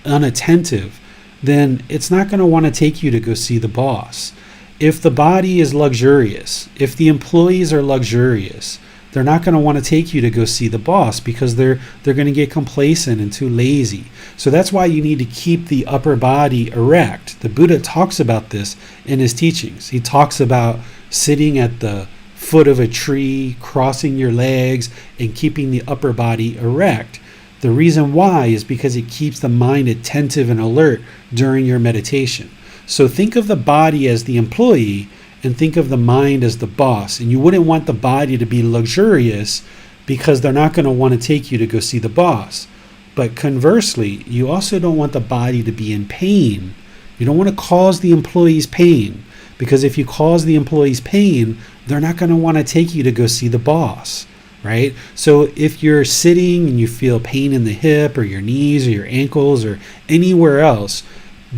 unattentive, then it's not going to want to take you to go see the boss. If the body is luxurious, if the employees are luxurious, they're not going to want to take you to go see the boss because they're going to get complacent and too lazy. So that's why you need to keep the upper body erect. The Buddha talks about this in his teachings. He talks about sitting at the foot of a tree, crossing your legs, and keeping the upper body erect. The reason why is because it keeps the mind attentive and alert during your meditation. So think of the body as the employee and think of the mind as the boss. And you wouldn't want the body to be luxurious because they're not going to want to take you to go see the boss. But conversely, you also don't want the body to be in pain. You don't want to cause the employees pain because if you cause the employees pain, they're not going to want to take you to go see the boss, right? So if you're sitting and you feel pain in the hip or your knees or your ankles or anywhere else,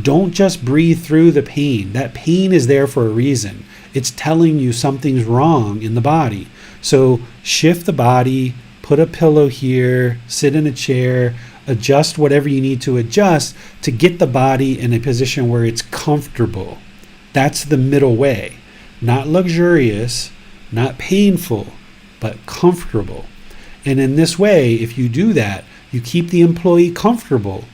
don't just breathe through the pain. That pain is there for a reason. It's telling you something's wrong in the body. So shift the body, put a pillow here, sit in a chair, adjust whatever you need to adjust to get the body in a position where it's comfortable. That's the middle way. Not luxurious, not painful, but comfortable. And in this way, if you do that, you keep the employee comfortable.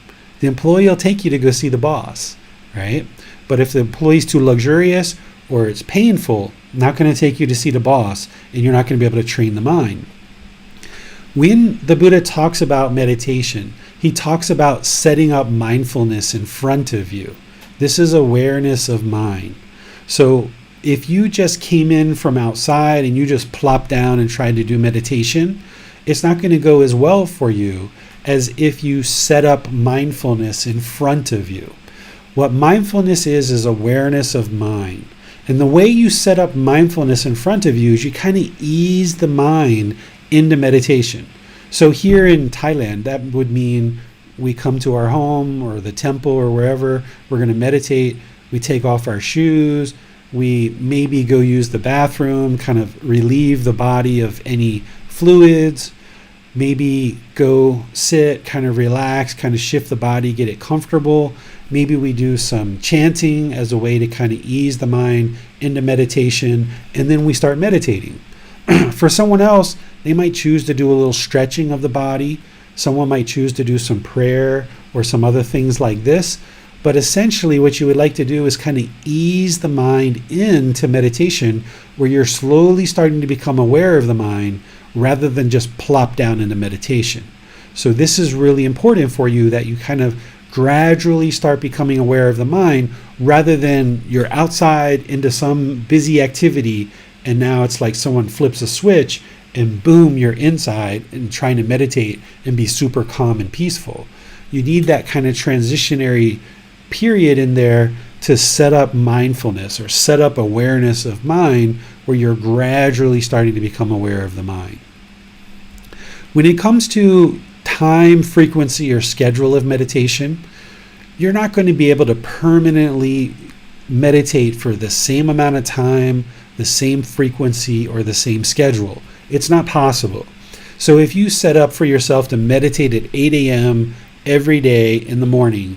The employee will take you to go see the boss, right? But if the employee's too luxurious or it's painful, not going to take you to see the boss, and you're not going to be able to train the mind. When the Buddha talks about meditation, he talks about setting up mindfulness in front of you. This is awareness of mind. So if you just came in from outside and you just plopped down and tried to do meditation, it's not going to go as well for you as if you set up mindfulness in front of you. What mindfulness is awareness of mind. And the way you set up mindfulness in front of you is you kind of ease the mind into meditation. So here in Thailand, that would mean we come to our home or the temple or wherever, we're going to meditate, we take off our shoes, we maybe go use the bathroom, kind of relieve the body of any fluids, maybe go sit, kind of relax, kind of shift the body, get it comfortable. Maybe we do some chanting as a way to kind of ease the mind into meditation, and then we start meditating. For someone else, they might choose to do a little stretching of the body. Someone might choose to do some prayer or some other things like this. But essentially what you would like to do is kind of ease the mind into meditation, where you're slowly starting to become aware of the mind rather than just plop down into meditation. So this is really important for you, that you kind of gradually start becoming aware of the mind, rather than you're outside into some busy activity and now it's like someone flips a switch and boom, you're inside and trying to meditate and be super calm and peaceful. You need that kind of transitionary period in there to set up mindfulness or set up awareness of mind, where you're gradually starting to become aware of the mind. When it comes to time, frequency, or schedule of meditation, you're not going to be able to permanently meditate for the same amount of time, the same frequency, or the same schedule. It's not possible. So if you set up for yourself to meditate at 8 a.m. every day in the morning,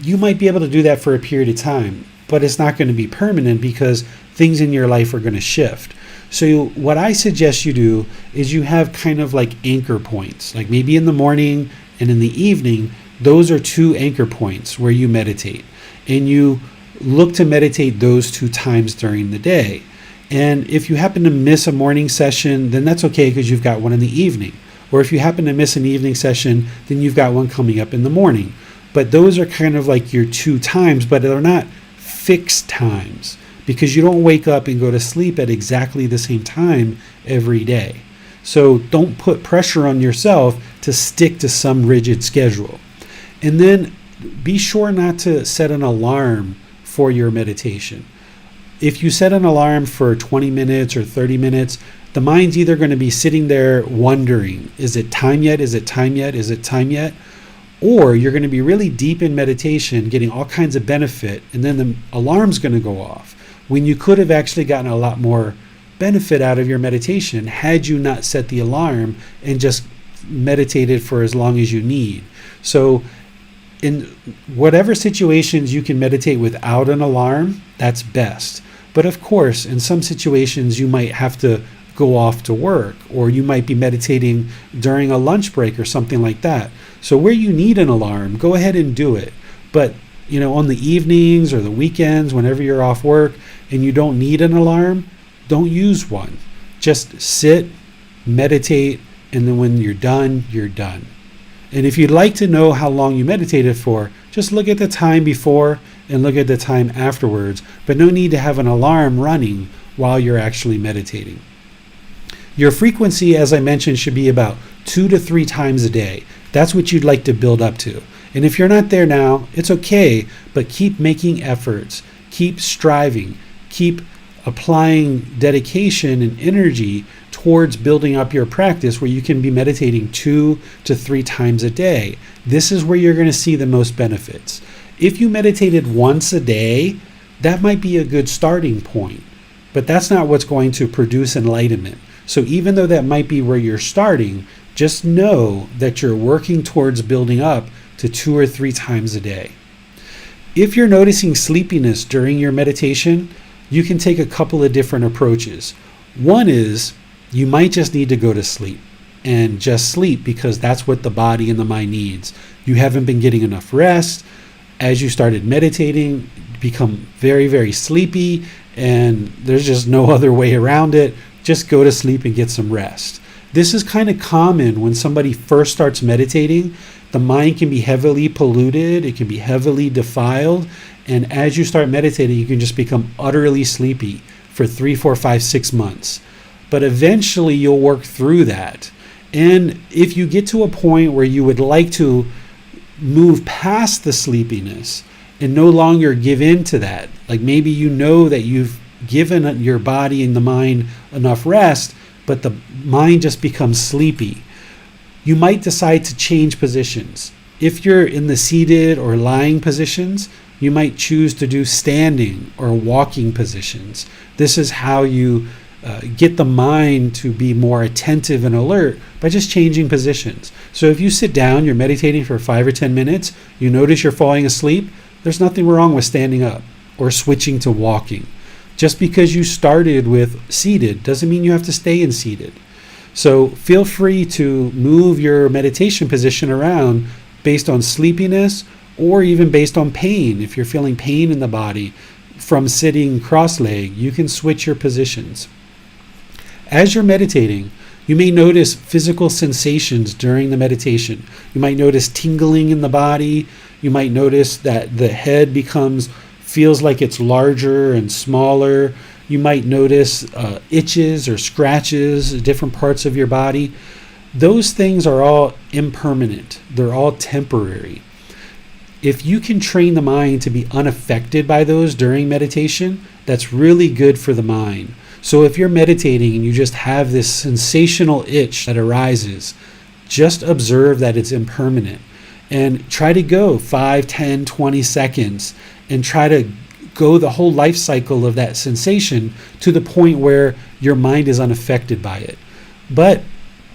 you might be able to do that for a period of time, but it's not going to be permanent, because things in your life are going to shift. So what I suggest you do is you have kind of like anchor points, like maybe in the morning and in the evening. Those are two anchor points where you meditate, and you look to meditate those 2 times during the day. And if you happen to miss a morning session, then that's okay, because you've got one in the evening. Or if you happen to miss an evening session, then you've got one coming up in the morning. But those are kind of like your 2 times, but they're not fixed times, because you don't wake up and go to sleep at exactly the same time every day. So don't put pressure on yourself to stick to some rigid schedule. And then be sure not to set an alarm for your meditation. If you set an alarm for 20 minutes or 30 minutes, the mind's either going to be sitting there wondering, is it time yet? Is it time yet? Is it time yet? Or you're going to be really deep in meditation, getting all kinds of benefit, and then the alarm's going to go off, when you could have actually gotten a lot more benefit out of your meditation had you not set the alarm and just meditated for as long as you need. So in whatever situations you can meditate without an alarm, that's best. But of course, in some situations you might have to go off to work, or you might be meditating during a lunch break or something like that. So where you need an alarm, go ahead and do it. But on the evenings or the weekends, whenever you're off work and you don't need an alarm, don't use one. Just sit, meditate, and then when you're done, you're done. And if you'd like to know how long you meditated for, just look at the time before and look at the time afterwards, but no need to have an alarm running while you're actually meditating. Your frequency, as I mentioned, should be about 2 to 3 times a day. That's what you'd like to build up to. And if you're not there now, it's okay, but keep making efforts, keep striving, keep applying dedication and energy towards building up your practice, where you can be meditating 2 to 3 times a day. This is where you're going to see the most benefits. If you meditated once a day, that might be a good starting point, but that's not what's going to produce enlightenment. So even though that might be where you're starting, just know that you're working towards building up to 2 or 3 times a day. If you're noticing sleepiness during your meditation, you can take a couple of different approaches. One is you might just need to go to sleep and just sleep, because that's what the body and the mind needs. You haven't been getting enough rest. As you started meditating, you become very, very sleepy, and there's just no other way around it. Just go to sleep and get some rest. This is kind of common when somebody first starts meditating. The mind can be heavily polluted, it can be heavily defiled, and as you start meditating, you can just become utterly sleepy for 3, 4, 5, 6 months. But eventually you'll work through that. And if you get to a point where you would like to move past the sleepiness and no longer give in to that, like maybe you know that you've given your body and the mind enough rest, but the mind just becomes sleepy, you might decide to change positions. If you're in the seated or lying positions, you might choose to do standing or walking positions. This is how you get the mind to be more attentive and alert, by just changing positions. So if you sit down, you're meditating for 5 or 10 minutes, you notice you're falling asleep, there's nothing wrong with standing up or switching to walking. Just because you started with seated doesn't mean you have to stay in seated. So feel free to move your meditation position around based on sleepiness or even based on pain. If you're feeling pain in the body from sitting cross-legged, you can switch your positions. As you're meditating, you may notice physical sensations during the meditation. You might notice tingling in the body. You might notice that the head feels like it's larger and smaller. You might notice itches or scratches in different parts of your body. Those things are all impermanent. They're all temporary. If you can train the mind to be unaffected by those during meditation, that's really good for the mind. So if you're meditating and you just have this sensational itch that arises, just observe that it's impermanent and try to go 5, 10, 20 seconds and try to go the whole life cycle of that sensation to the point where your mind is unaffected by it. But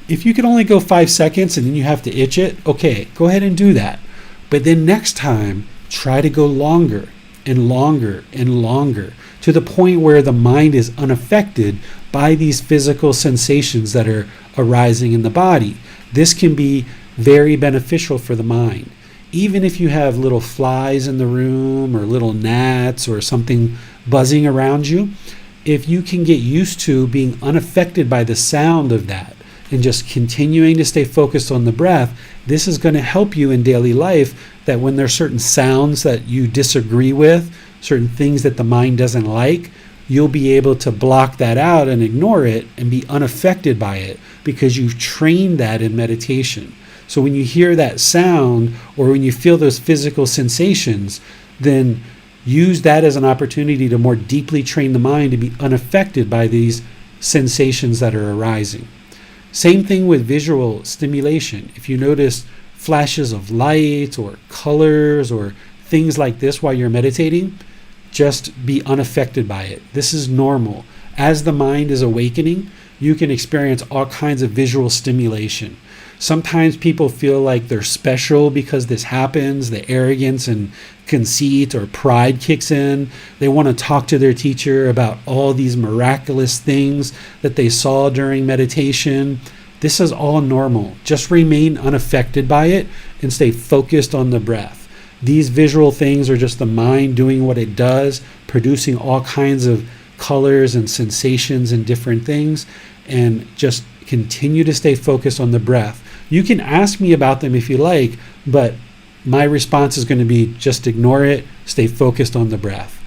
if you can only go 5 seconds and then you have to itch it, okay, go ahead and do that. But then next time, try to go longer and longer and longer to the point where the mind is unaffected by these physical sensations that are arising in the body. This can be very beneficial for the mind. Even if you have little flies in the room or little gnats or something buzzing around you, if you can get used to being unaffected by the sound of that and just continuing to stay focused on the breath, this is going to help you in daily life, that when there's certain sounds that you disagree with, certain things that the mind doesn't like, you'll be able to block that out and ignore it and be unaffected by it because you've trained that in meditation. So when you hear that sound or when you feel those physical sensations, then use that as an opportunity to more deeply train the mind to be unaffected by these sensations that are arising. Same thing with visual stimulation. If you notice flashes of light or colors or things like this while you're meditating, just be unaffected by it. This is normal. As the mind is awakening, you can experience all kinds of visual stimulation. Sometimes people feel like they're special because this happens. The arrogance and conceit or pride kicks in. They want to talk to their teacher about all these miraculous things that they saw during meditation. This is all normal. Just remain unaffected by it and stay focused on the breath. These visual things are just the mind doing what it does, producing all kinds of colors and sensations and different things, and just continue to stay focused on the breath. You can ask me about them if you like, but my response is going to be just ignore it, stay focused on the breath.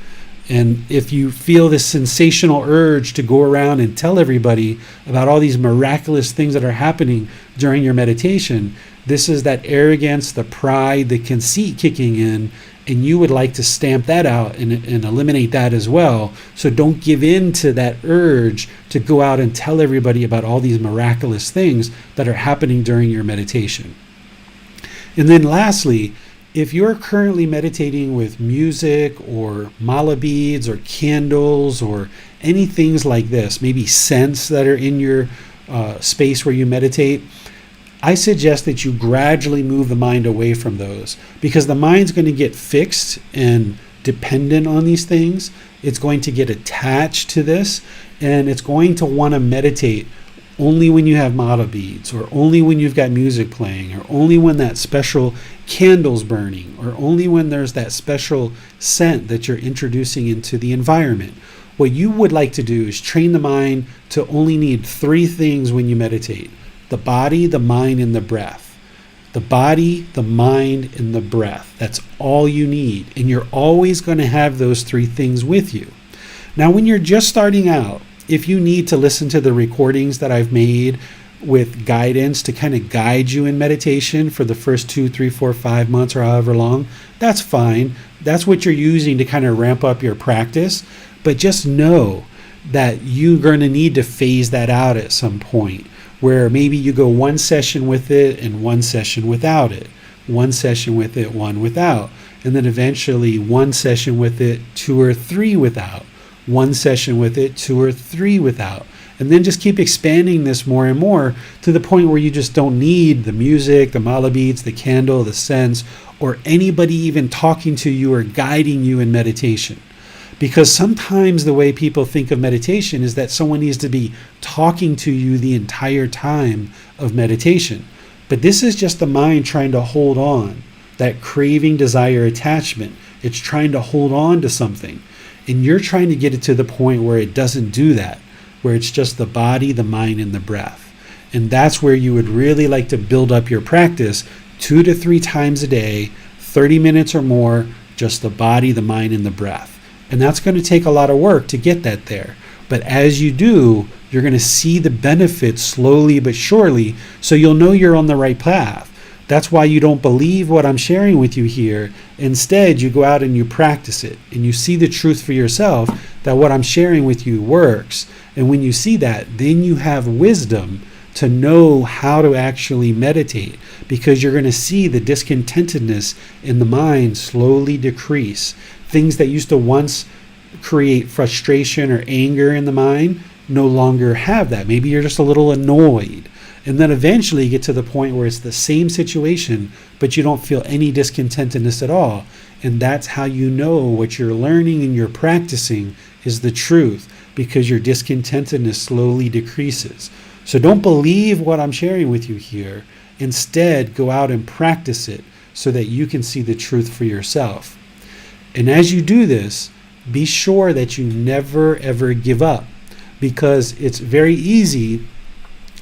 And if you feel this sensational urge to go around and tell everybody about all these miraculous things that are happening during your meditation, this is that arrogance, the pride, the conceit kicking in, and you would like to stamp that out and eliminate that as well. So don't give in to that urge to go out and tell everybody about all these miraculous things that are happening during your meditation. And then lastly, if you're currently meditating with music or mala beads or candles or any things like this, maybe scents that are in your space where you meditate, I suggest that you gradually move the mind away from those, because the mind's going to get fixed and dependent on these things. It's going to get attached to this, and it's going to want to meditate only when you have mala beads, or only when you've got music playing, or only when that special candle's burning, or only when there's that special scent that you're introducing into the environment. What you would like to do is train the mind to only need 3 things when you meditate: the body, the mind, and the breath. The body, the mind, and the breath. That's all you need. And you're always going to have those 3 things with you. Now, when you're just starting out, if you need to listen to the recordings that I've made with guidance to kind of guide you in meditation for the first 2, 3, 4, 5 months or however long, that's fine. That's what you're using to kind of ramp up your practice. But just know that you're going to need to phase that out at some point, where maybe you go 1 session with it and 1 session without it, 1 session with it, 1 without, and then eventually 1 session with it, 2 or 3 without, 1 session with it, 2 or 3 without, and then just keep expanding this more and more to the point where you just don't need the music, the mala beads, the candle, the scents, or anybody even talking to you or guiding you in meditation. Because sometimes the way people think of meditation is that someone needs to be talking to you the entire time of meditation. But this is just the mind trying to hold on that craving, desire, attachment. It's trying to hold on to something. And you're trying to get it to the point where it doesn't do that, where it's just the body, the mind, and the breath. And that's where you would really like to build up your practice 2 to 3 times a day, 30 minutes or more, just the body, the mind, and the breath. And that's going to take a lot of work to get that there. But as you do, you're going to see the benefits slowly but surely, so you'll know you're on the right path. That's why you don't believe what I'm sharing with you here. Instead, you go out and you practice it, and you see the truth for yourself that what I'm sharing with you works. And when you see that, then you have wisdom to know how to actually meditate, because you're going to see the discontentedness in the mind slowly decrease. Things that used to once create frustration or anger in the mind no longer have that. Maybe you're just a little annoyed. And then eventually you get to the point where it's the same situation, but you don't feel any discontentedness at all. And that's how you know what you're learning and you're practicing is the truth, because your discontentedness slowly decreases. So don't believe what I'm sharing with you here. Instead, go out and practice it so that you can see the truth for yourself. And as you do this, be sure that you never ever give up, because it's very easy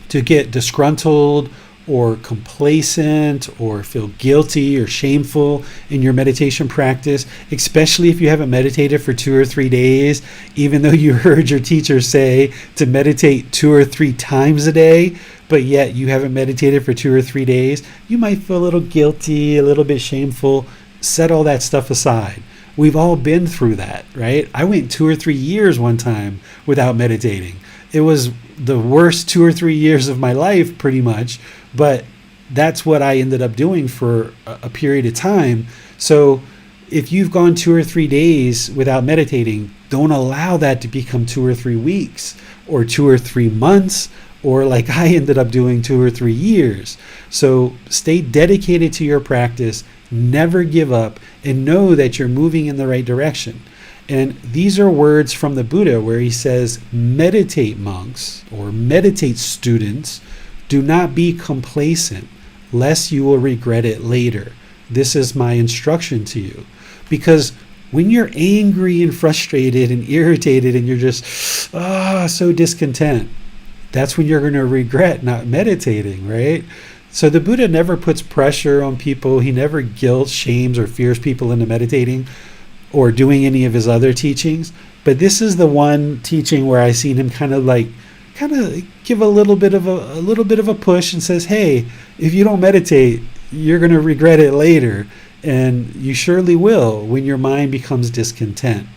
to get disgruntled or complacent or feel guilty or shameful in your meditation practice, especially if you haven't meditated for 2 or 3 days, even though you heard your teacher say to meditate 2 or 3 times a day, but yet you haven't meditated for 2 or 3 days. You might feel a little guilty, a little bit shameful. Set all that stuff aside. We've all been through that, right? I went 2 or 3 years one time without meditating. It was the worst 2 or 3 years of my life, pretty much, but that's what I ended up doing for a period of time. So if you've gone 2 or 3 days without meditating, don't allow that to become 2 or 3 weeks or 2 or 3 months, or like I ended up doing 2 or 3 years. So stay dedicated to your practice, never give up, and know that you're moving in the right direction. And these are words from the Buddha where he says, meditate monks or meditate students, do not be complacent, lest you will regret it later. This is my instruction to you. Because when you're angry and frustrated and irritated and you're just so discontent, that's when you're going to regret not meditating, right? So the Buddha never puts pressure on people. He never guilt, shames, or fears people into meditating or doing any of his other teachings. But this is the one teaching where I seen him kind of give a little bit of a push and says, hey, if you don't meditate, you're going to regret it later. And you surely will when your mind becomes discontent.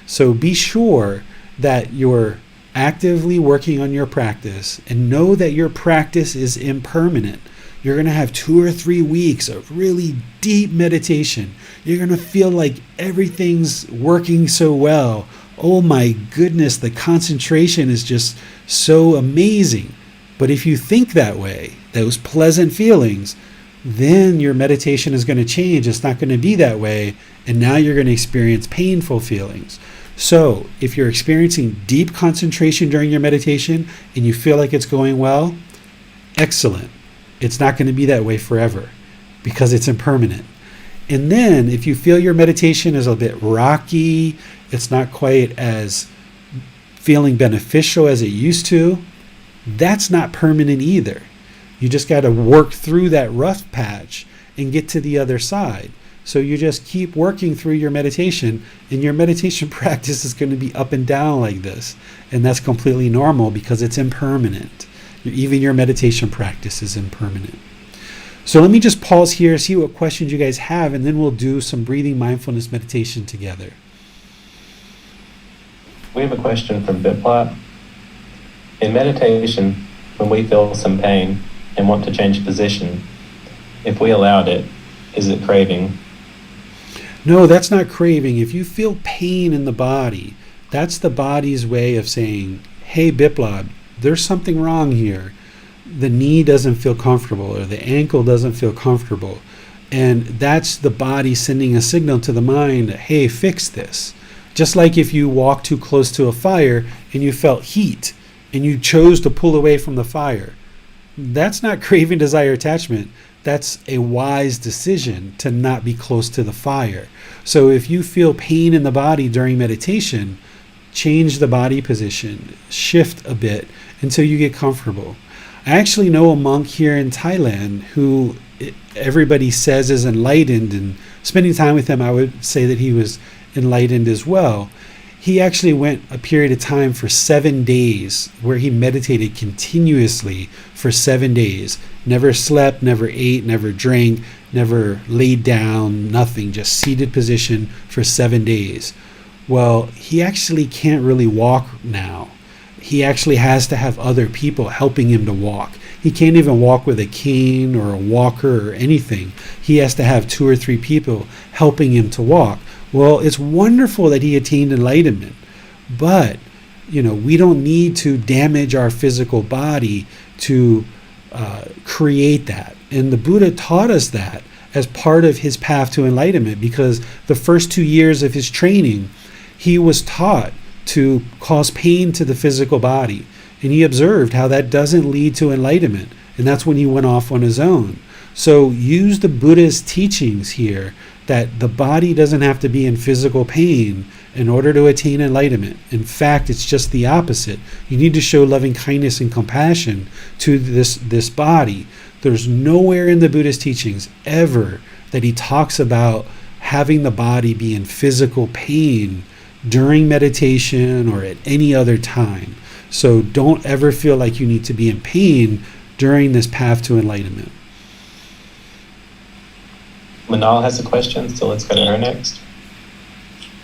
So be sure that you're actively working on your practice, and know that your practice is impermanent. You're going to have 2 or 3 weeks of really deep meditation. You're going to feel like everything's working so well. Oh my goodness, the concentration is just so amazing. But if you think that way, those pleasant feelings, then your meditation is going to change. It's not going to be that way. And now you're going to experience painful feelings. So if you're experiencing deep concentration during your meditation and you feel like it's going well, excellent. It's not going to be that way forever because it's impermanent. And then if you feel your meditation is a bit rocky, it's not quite as feeling beneficial as it used to, that's not permanent either. You just got to work through that rough patch and get to the other side. So you just keep working through your meditation, and your meditation practice is going to be up and down like this. And that's completely normal because it's impermanent. Even your meditation practice is impermanent. So let me just pause here, see what questions you guys have, and then we'll do some breathing mindfulness meditation together. We have a question from Biplot. In meditation, when we feel some pain and want to change position, if we allowed it, is it craving? No, that's not craving. If you feel pain in the body, that's the body's way of saying, hey, Biplot, there's something wrong here. The knee doesn't feel comfortable or the ankle doesn't feel comfortable. And that's the body sending a signal to the mind, hey, fix this. Just like if you walk too close to a fire and you felt heat and you chose to pull away from the fire. That's not craving, desire, attachment. that's a wise decision to not be close to the fire. So if you feel pain in the body during meditation, change the body position, shift a bit until you get comfortable. I actually know a monk here in Thailand who everybody says is enlightened, and spending time with him, I would say that he was enlightened as well. He actually went a period of time for 7 days where he meditated continuously for 7 days. Never slept, never ate, never drank, never laid down, nothing, just seated position for 7 days. Well, he actually can't really walk now. He actually has to have other people helping him to walk. He can't even walk with a cane or a walker or anything. He has to have 2 or 3 people helping him to walk. Well, it's wonderful that he attained enlightenment, but we don't need to damage our physical body to create that. And the Buddha taught us that as part of his path to enlightenment, because the first 2 years of his training, he was taught to cause pain to the physical body. And he observed how that doesn't lead to enlightenment. And that's when he went off on his own. So use the Buddha's teachings here that the body doesn't have to be in physical pain in order to attain enlightenment. In fact, it's just the opposite. You need to show loving kindness and compassion to this body. There's nowhere in the Buddha's teachings ever that he talks about having the body be in physical pain during meditation or at any other time. So don't ever feel like you need to be in pain during this path to enlightenment. Manal has a question, so let's go to her next.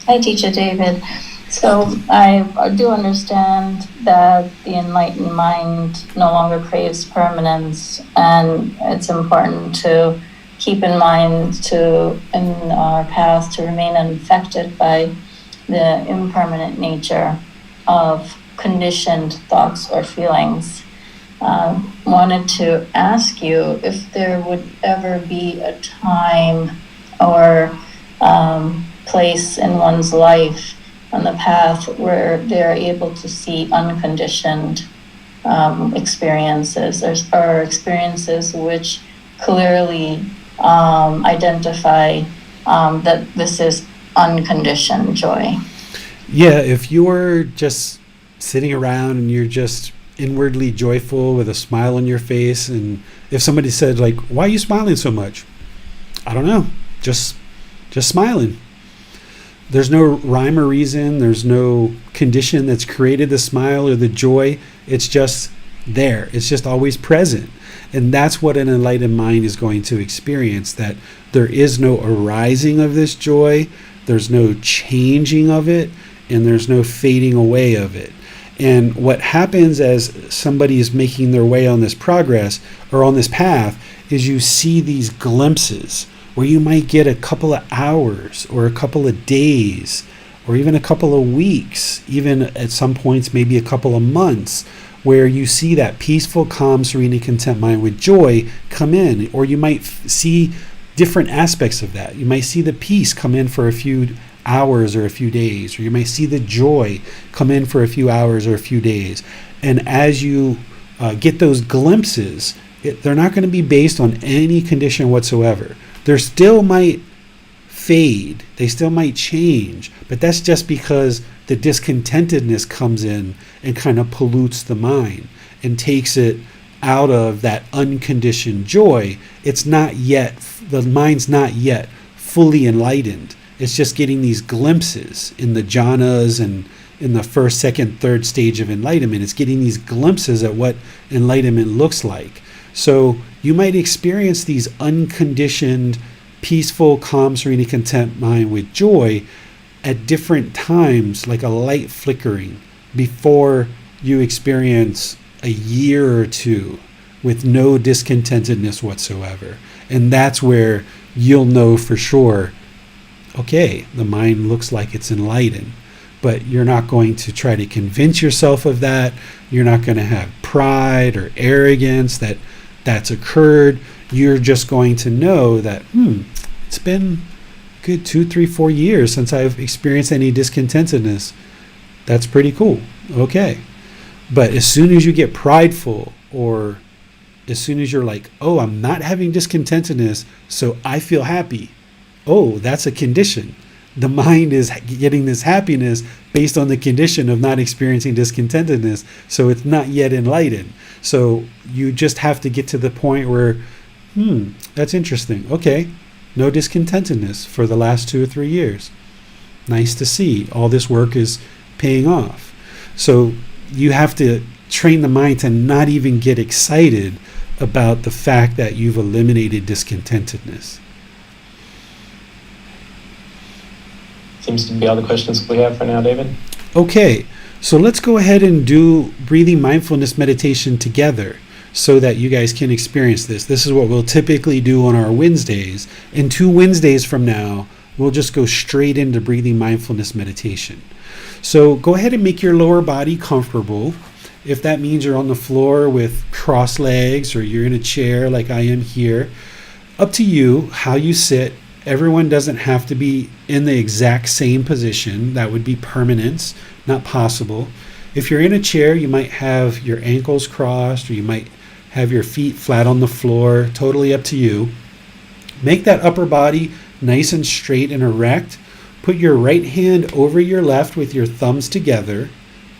Hi, Teacher David. So I do understand that the enlightened mind no longer craves permanence, and it's important to keep in mind in our path to remain unaffected by the impermanent nature of conditioned thoughts or feelings. Wanted to ask you if there would ever be a time or place in one's life on the path where they're able to see unconditioned experiences or experiences which clearly identify that this is unconditioned joy. Yeah, if you're just sitting around and you're just inwardly joyful with a smile on your face, and if somebody said, like, why are you smiling so much? I don't know, just smiling. There's no rhyme or reason. There's no condition that's created the smile or the joy. It's just there. It's just always present. And that's what an enlightened mind is going to experience, that there is no arising of this joy, there's no changing of it, and there's no fading away of it. And what happens as somebody is making their way on this progress or on this path is you see these glimpses where you might get a couple of hours or a couple of days or even a couple of weeks, even at some points maybe a couple of months, where you see that peaceful, calm, serene, and content mind with joy come in. Or you might see different aspects of that. You might see the peace come in for a few hours or a few days, or you might see the joy come in for a few hours or a few days. And as you get those glimpses, they're not going to be based on any condition whatsoever. They still might fade, they still might change, but that's just because the discontentedness comes in and kind of pollutes the mind and takes it out of that unconditioned joy. It's not yet, the mind's not yet fully enlightened. It's just getting these glimpses in the jhanas and in the first, second, third stage of enlightenment. It's getting these glimpses at what enlightenment looks like. So you might experience these unconditioned, peaceful, calm, serene, and content mind with joy at different times, like a light flickering, before you experience a year or two with no discontentedness whatsoever. And that's where you'll know for sure, okay, the mind looks like it's enlightened. But you're not going to try to convince yourself of that. You're not going to have pride or arrogance that that's occurred. You're just going to know that, it's been good 2, 3, 4 years since I've experienced any discontentedness. That's pretty cool. Okay. But as soon as you get prideful or as soon as you're like, oh, I'm not having discontentedness, so I feel happy. Oh, that's a condition. The mind is getting this happiness based on the condition of not experiencing discontentedness, so it's not yet enlightened. So you just have to get to the point where, that's interesting. Okay, no discontentedness for the last 2 or 3 years. Nice to see. All this work is paying off. So you have to train the mind to not even get excited about the fact that you've eliminated discontentedness. Seems to be all the questions we have for now, David. Okay, so let's go ahead and do breathing mindfulness meditation together so that you guys can experience this. This is what we'll typically do on our Wednesdays. And 2 Wednesdays from now, we'll just go straight into breathing mindfulness meditation. So go ahead and make your lower body comfortable. If that means you're on the floor with crossed legs or you're in a chair like I am here, up to you how you sit. Everyone doesn't have to be in the exact same position. That would be permanence, not possible. If you're in a chair, you might have your ankles crossed or you might have your feet flat on the floor, totally up to you. Make that upper body nice and straight and erect. Put your right hand over your left with your thumbs together.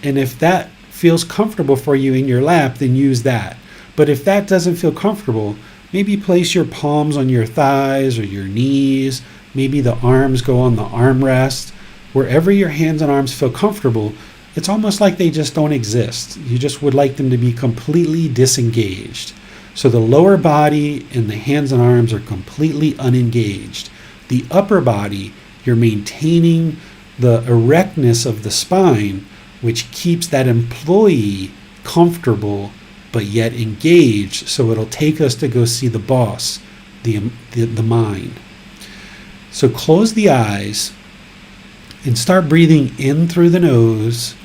And if that feels comfortable for you in your lap, then use that. But if that doesn't feel comfortable, maybe place your palms on your thighs or your knees. Maybe the arms go on the armrest. Wherever your hands and arms feel comfortable, it's almost like they just don't exist. You just would like them to be completely disengaged. So the lower body and the hands and arms are completely unengaged. The upper body, you're maintaining the erectness of the spine, which keeps that employee comfortable but yet engaged, so it'll take us to go see the boss, the mind. So close the eyes and start breathing in through the nose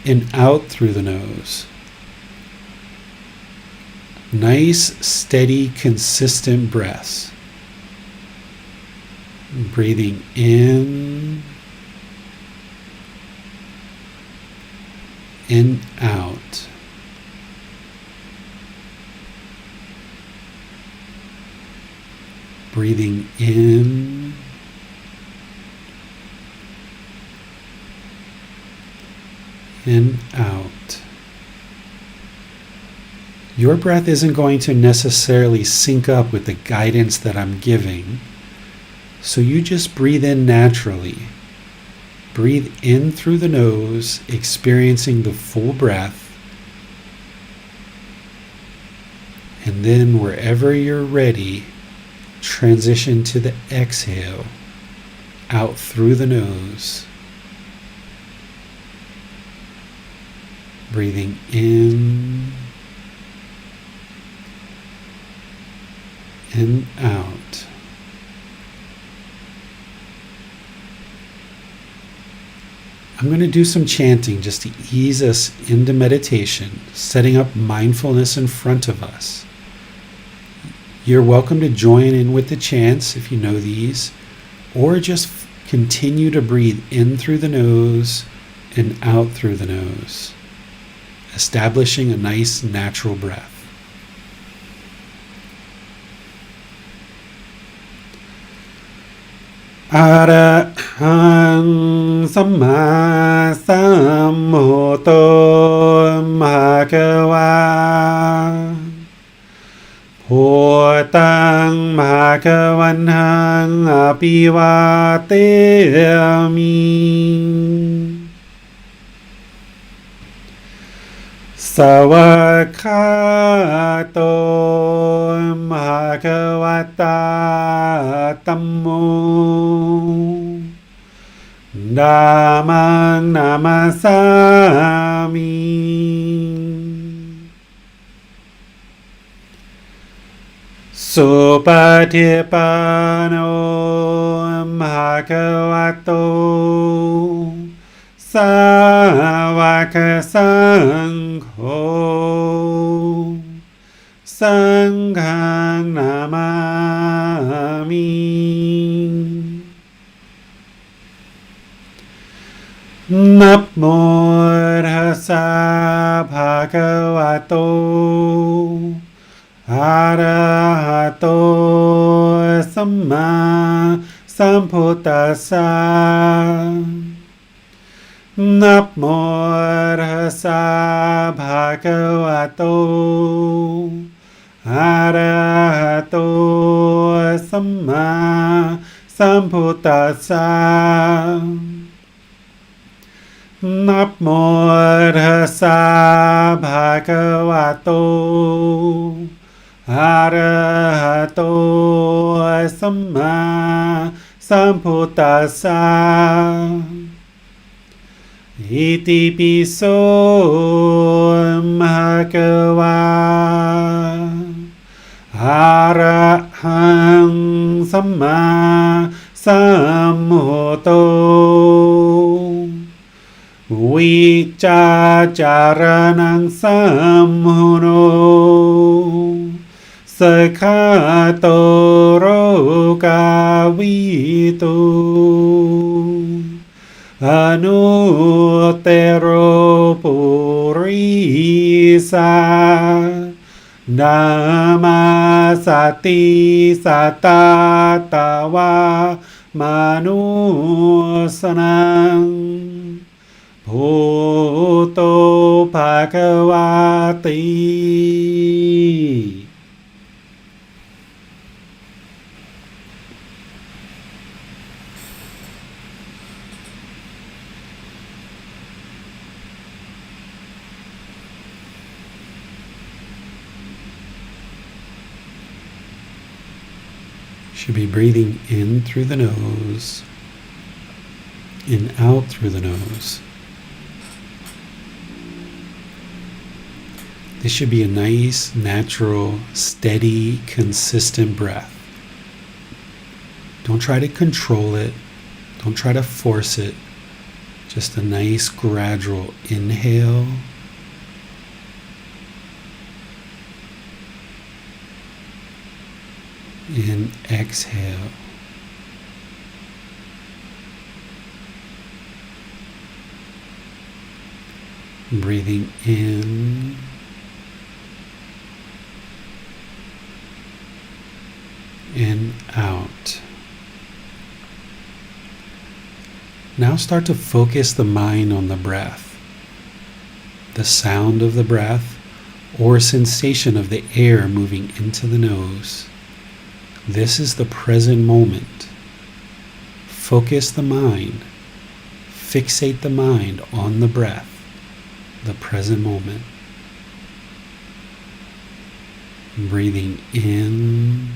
and out through the nose. Nice, steady, consistent breaths. Breathing in and out. Breathing in and out. Your breath isn't going to necessarily sync up with the guidance that I'm giving, so you just breathe in naturally. Breathe in through the nose, experiencing the full breath, and then wherever you're ready, transition to the exhale, out through the nose. Breathing in and out. I'm going to do some chanting just to ease us into meditation, setting up mindfulness in front of us. You're welcome to join in with the chants if you know these, or just continue to breathe in through the nose and out through the nose, establishing a nice natural breath. Arahant Samma Sambuddho Bhagava Bhutang Bhagavantaṃ Abhivateyami Savakhato Bhagavata Tammo Dhammang Namasami Supatipano Bhagavato Savaka Sangho Sanghang Namami Namo Tassa Bhagavato Arahato Samma Sambuddhassa. Namo Tassa Bhagavato Arahato Samma Sambuddhassa. Namo Tassa Bhagavato Arahato Samma Sambuddhassa. Iti piso bhagava arahang samma sambuddho vicacaranang sammuno sakhatoro kavitu Anuttero purisa Namasati satatawa manusanang Bhuto Bhagavati. Should be breathing in through the nose and out through the nose. This should be a nice, natural, steady, consistent breath. Don't try to control it. Don't try to force it. Just a nice, gradual inhale and exhale. Breathing in and out. Now start to focus the mind on the breath, the sound of the breath, or sensation of the air moving into the nose. This is the present moment. Focus the mind. Fixate the mind on the breath, the present moment. Breathing in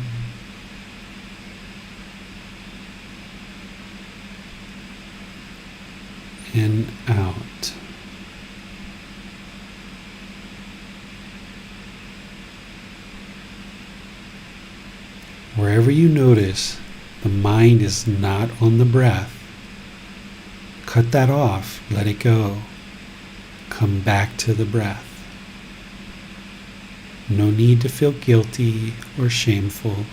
and out. Wherever you notice the mind is not on the breath, cut that off, let it go. Come back to the breath. No need to feel guilty or shameful.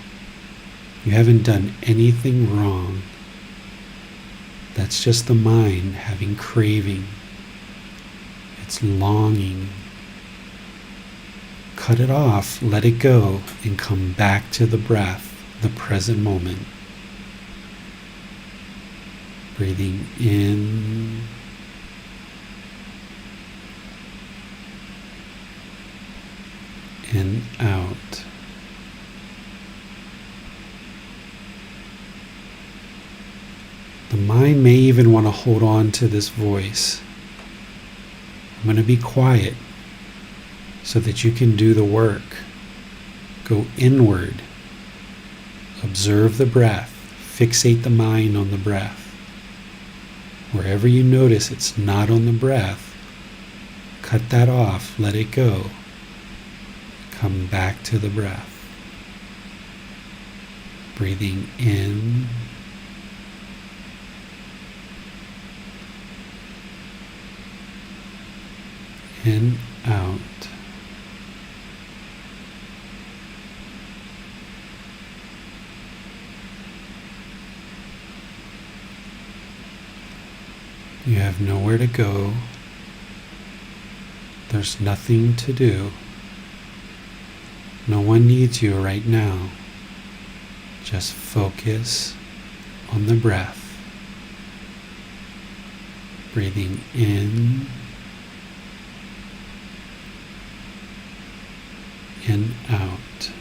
You haven't done anything wrong. That's just the mind having craving. It's longing. Cut it off, let it go, and come back to the breath, the present moment. Breathing in and out. The mind may even want to hold on to this voice. I'm going to be quiet so that you can do the work. Go inward. Observe the breath. Fixate the mind on the breath. Wherever you notice it's not on the breath, cut that off, let it go. Come back to the breath. Breathing in and out. You have nowhere to go. There's nothing to do. No one needs you right now. Just focus on the breath. Breathing in and out.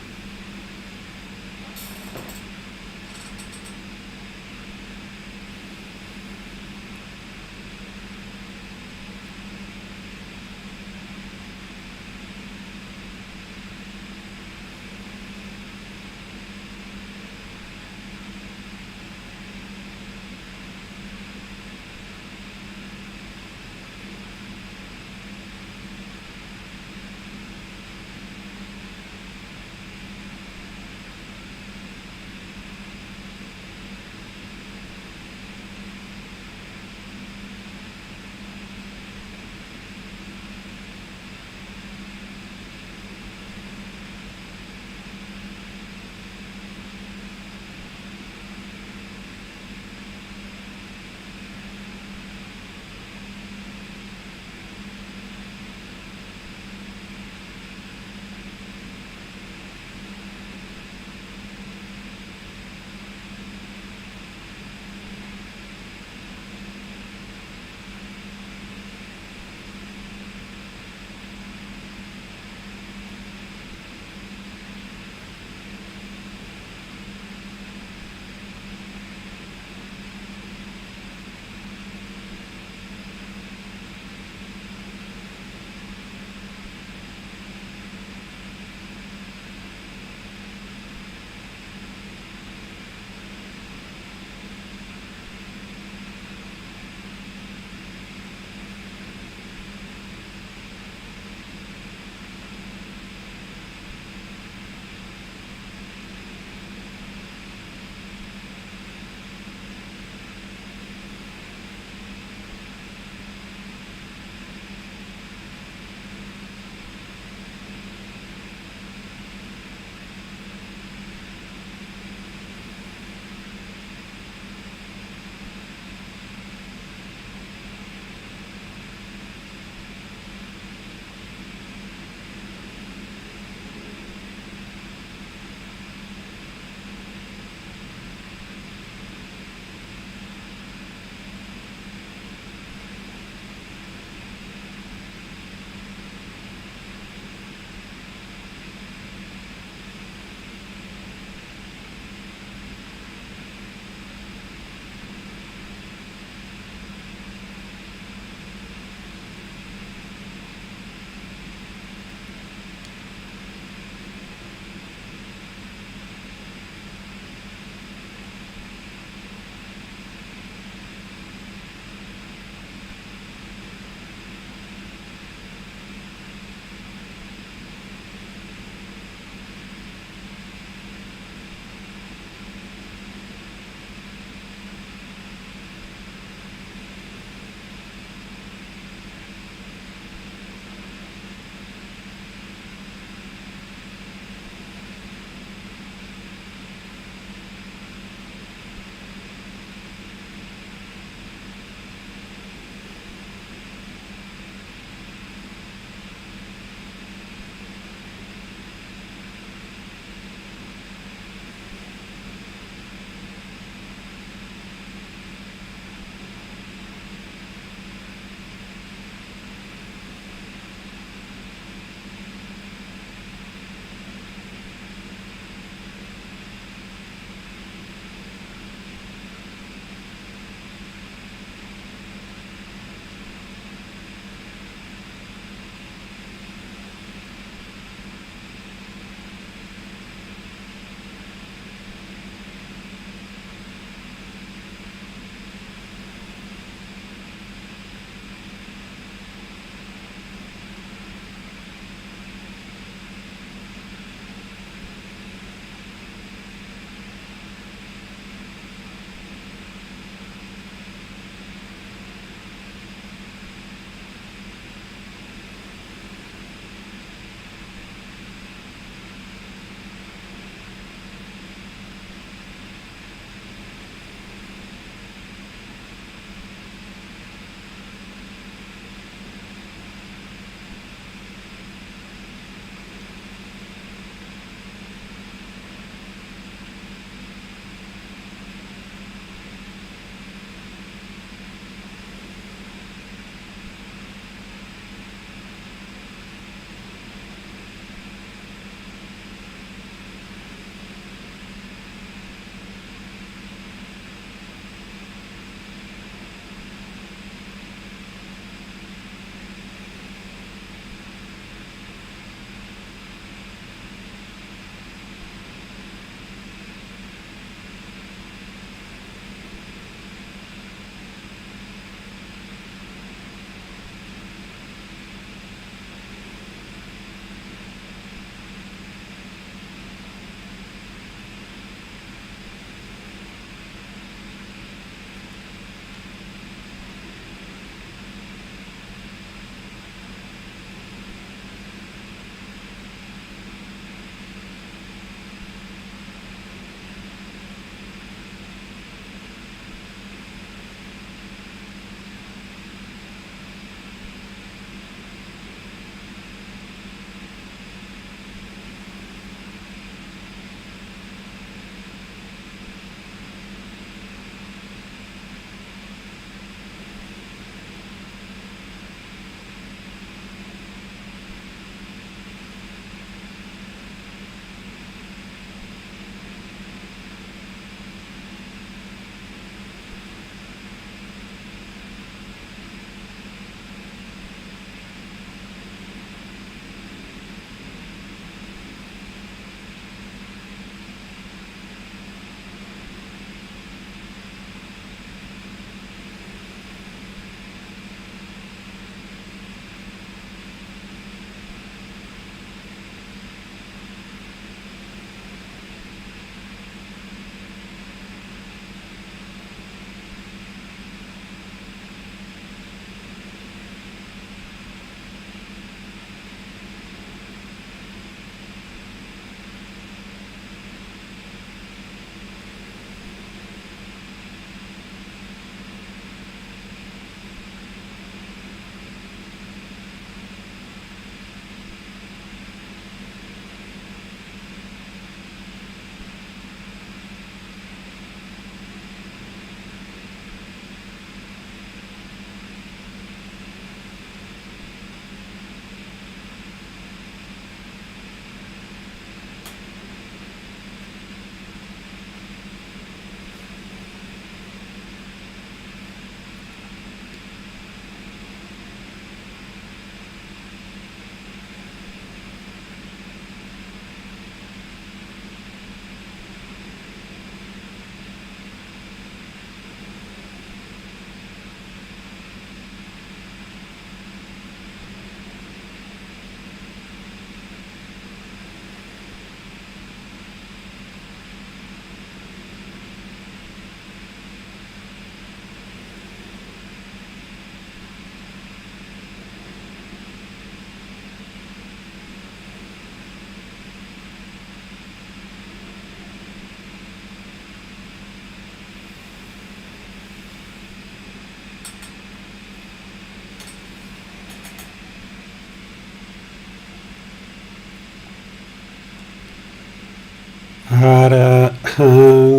ระหัง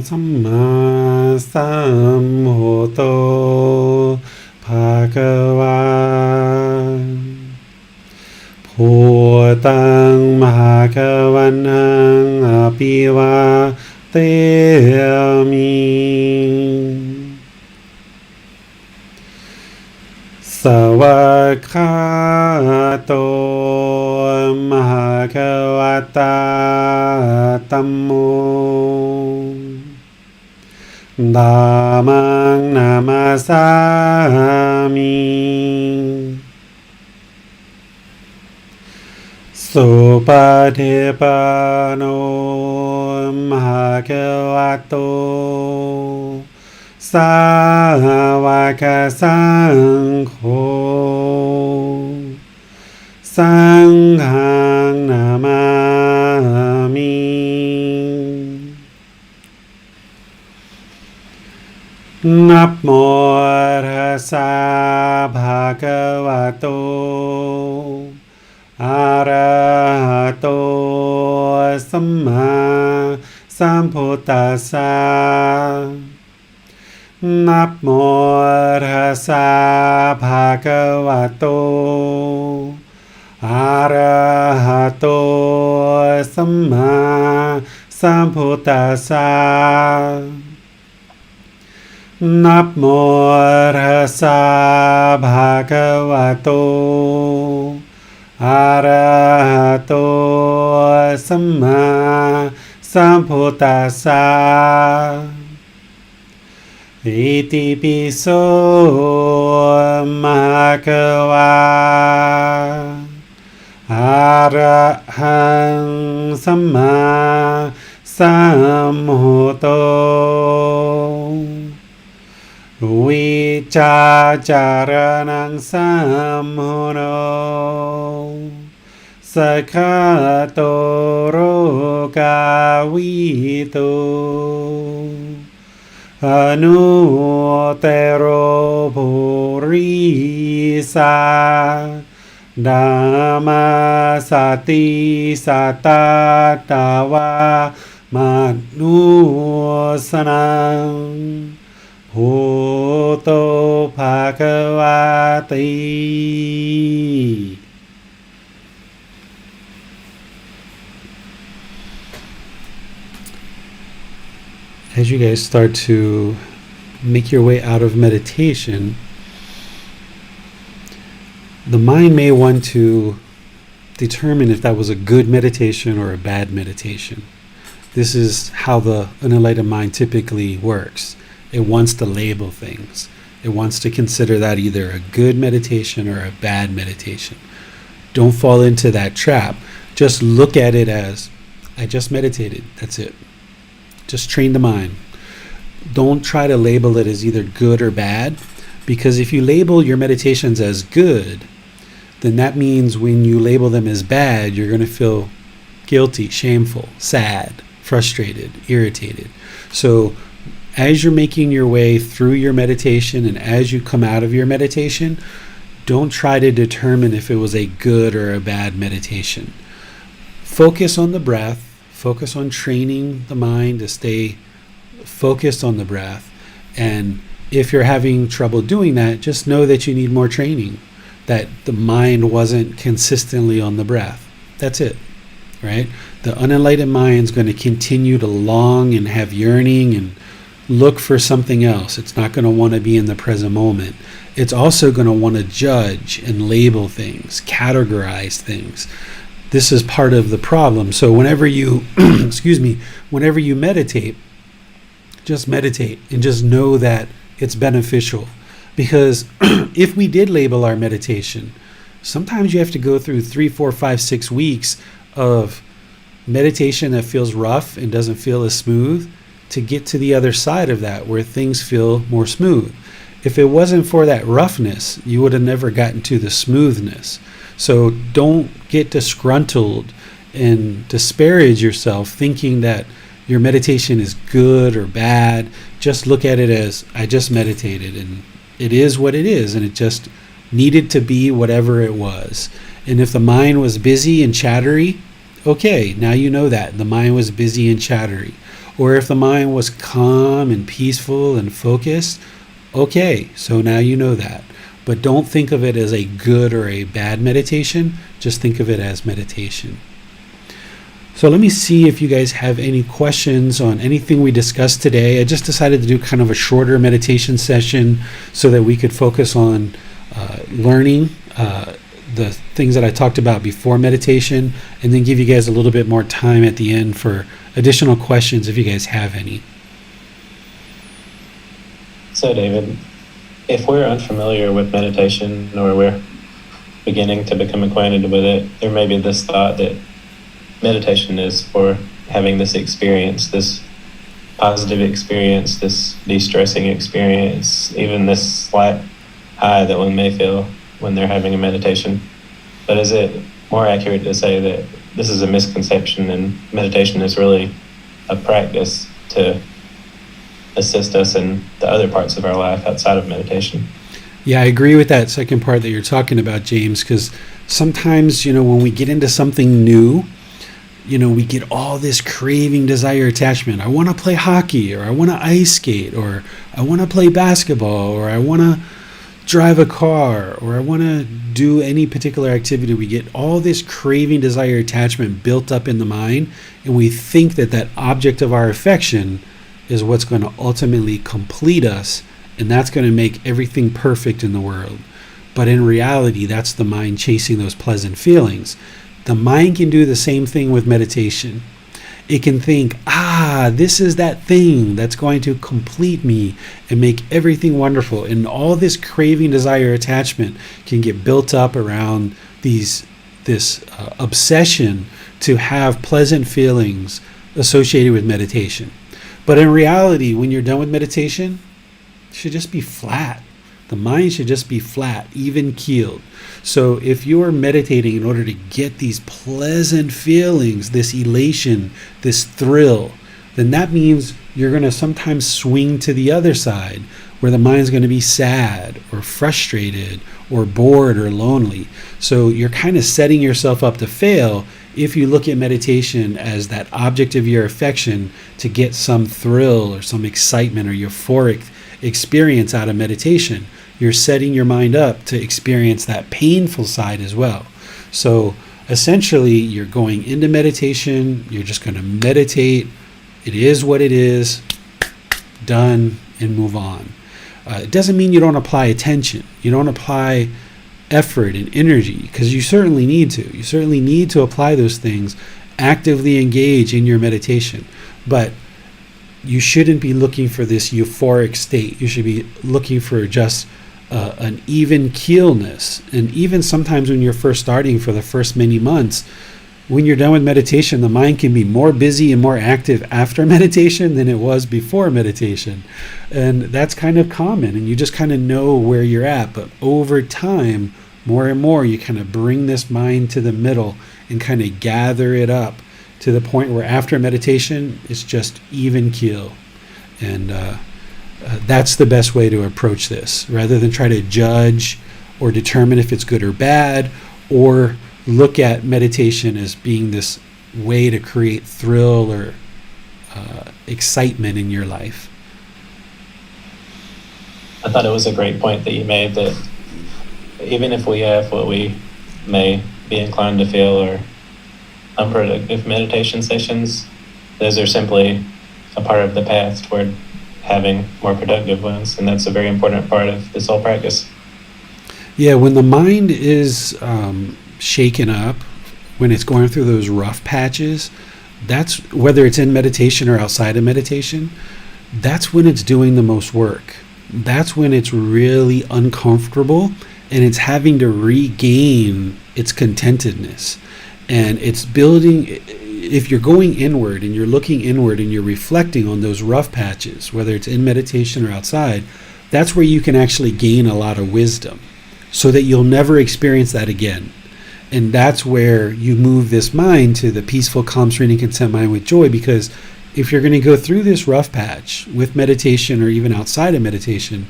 สัมมาสัมพุทโธภะคะวาพุทธังมหากัมมังอภิวาเทมิสวากขาโตมหากัวตาธัมโมธัมมังนามาสามิสุปฏิปันโนมหากัวโตสาวกสังโฆสังฆังนามามินะโมตัสสะภะคะวะโตอะระหะโตสัมมาสัมพุทธัสสะนะโมตัสสะภะคะวะโตอะระหะโตสัมมาสัมพุทธัสสะนะโมตัสสะภะคะวะโตอะระหะโตสัมมาสัมพุทธัสสะอิติปิโสมะคะคะวะอะระหังสัมมาสัมพุทโธวิจาจารณังสัมพุทโธสัคขะโตโรกาวิโตอนุเตโรภุริสาธัมมาสติสัตตาตาวามานุสนังพุทโธภคะวะติ As you guys start to make your way out of meditation, the mind may want to determine if that was a good meditation or a bad meditation. This is how the unenlightened mind typically works. It wants to label things. It wants to consider that either a good meditation or a bad meditation. Don't fall into that trap. Just look at it as, I just meditated. That's it. Just train the mind. Don't try to label it as either good or bad, because if you label your meditations as good, then that means when you label them as bad, you're going to feel guilty, shameful, sad, frustrated, irritated. So as you're making your way through your meditation and as you come out of your meditation, don't try to determine if it was a good or a bad meditation. Focus on the breath. Focus on training the mind to stay focused on the breath. And if you're having trouble doing that, just know that you need more training, that the mind wasn't consistently on the breath. That's it, right? The unenlightened mind is going to continue to long and have yearning and look for something else. It's not going to want to be in the present moment. It's also going to want to judge and label things, categorize things. This is part of the problem. So whenever you, whenever you meditate, just meditate and just know that it's beneficial. Because if we did label our meditation, sometimes you have to go through 3, 4, 5, 6 weeks of meditation that feels rough and doesn't feel as smooth to get to the other side of that where things feel more smooth. If it wasn't for that roughness, you would have never gotten to the smoothness. So don't get disgruntled and disparage yourself thinking that your meditation is good or bad. Just look at it as, I just meditated and it is what it is, and it just needed to be whatever it was. And if the mind was busy and chattery Okay, now you know that. The mind was busy and chattery. Or if the mind was calm and peaceful and focused, okay, so now you know that. But don't think of it as a good or a bad meditation. Just think of it as meditation. So let me see if you guys have any questions on anything we discussed today. I just decided to do kind of a shorter meditation session so that we could focus on learning the things that I talked about before meditation, and then give you guys a little bit more time at the end for additional questions if you guys have any. So, David, if we're unfamiliar with meditation or we're beginning to become acquainted with it, there may be this thought that meditation is for having this experience, this positive experience, this de-stressing experience, even this slight high that one may feel when they're having a meditation. But is it more accurate to say that this is a misconception and meditation is really a practice to assist us in the other parts of our life outside of meditation? Yeah, I agree with that second part that you're talking about, James, because sometimes, when we get into something new, we get all this craving, desire, attachment. I want to play hockey, or I want to ice skate, or I want to play basketball, or I want to drive a car, or I want to do any particular activity. We get all this craving, desire, attachment built up in the mind, and we think that that object of our affection is what's going to ultimately complete us, and that's going to make everything perfect in the world. But in reality, that's the mind chasing those pleasant feelings. The mind can do the same thing with meditation. It can think, this is that thing that's going to complete me and make everything wonderful. And all this craving, desire, attachment can get built up around this obsession to have pleasant feelings associated with meditation. But in reality, when you're done with meditation, it should just be flat. The mind should just be flat, even keeled. So if you're meditating in order to get these pleasant feelings, this elation, this thrill, then that means you're going to sometimes swing to the other side, where the mind's going to be sad or frustrated or bored or lonely. So you're kind of setting yourself up to fail if you look at meditation as that object of your affection to get some thrill or some excitement or euphoric experience out of meditation. You're setting your mind up to experience that painful side as well. So essentially, you're going into meditation, you're just going to meditate. It is what it is, done, and move on. It doesn't mean you don't apply attention. You don't apply effort and energy, because you certainly need to. You certainly need to apply those things, actively engage in your meditation. But you shouldn't be looking for this euphoric state. You should be looking for just an even keelness. And even sometimes when you're first starting, for the first many months, when you're done with meditation, the mind can be more busy and more active after meditation than it was before meditation. And that's kind of common, and you just kind of know where you're at. But over time, more and more, you kind of bring this mind to the middle and kind of gather it up to the point where after meditation, it's just even keel. And that's the best way to approach this, rather than try to judge or determine if it's good or bad, or look at meditation as being this way to create thrill or excitement in your life. I thought it was a great point that you made, that even if we have what we may be inclined to feel or unproductive meditation sessions, those are simply a part of the path toward having more productive ones, and that's a very important part of this whole practice. Yeah, when the mind is shaken up, when it's going through those rough patches, that's whether it's in meditation or outside of meditation, that's when it's doing the most work. That's when it's really uncomfortable, and it's having to regain its contentedness. And it's building, if you're going inward and you're looking inward and you're reflecting on those rough patches, whether it's in meditation or outside, that's where you can actually gain a lot of wisdom, so that you'll never experience that again. And that's where you move this mind to the peaceful, calm, serene, and content mind with joy. Because if you're going to go through this rough patch with meditation or even outside of meditation,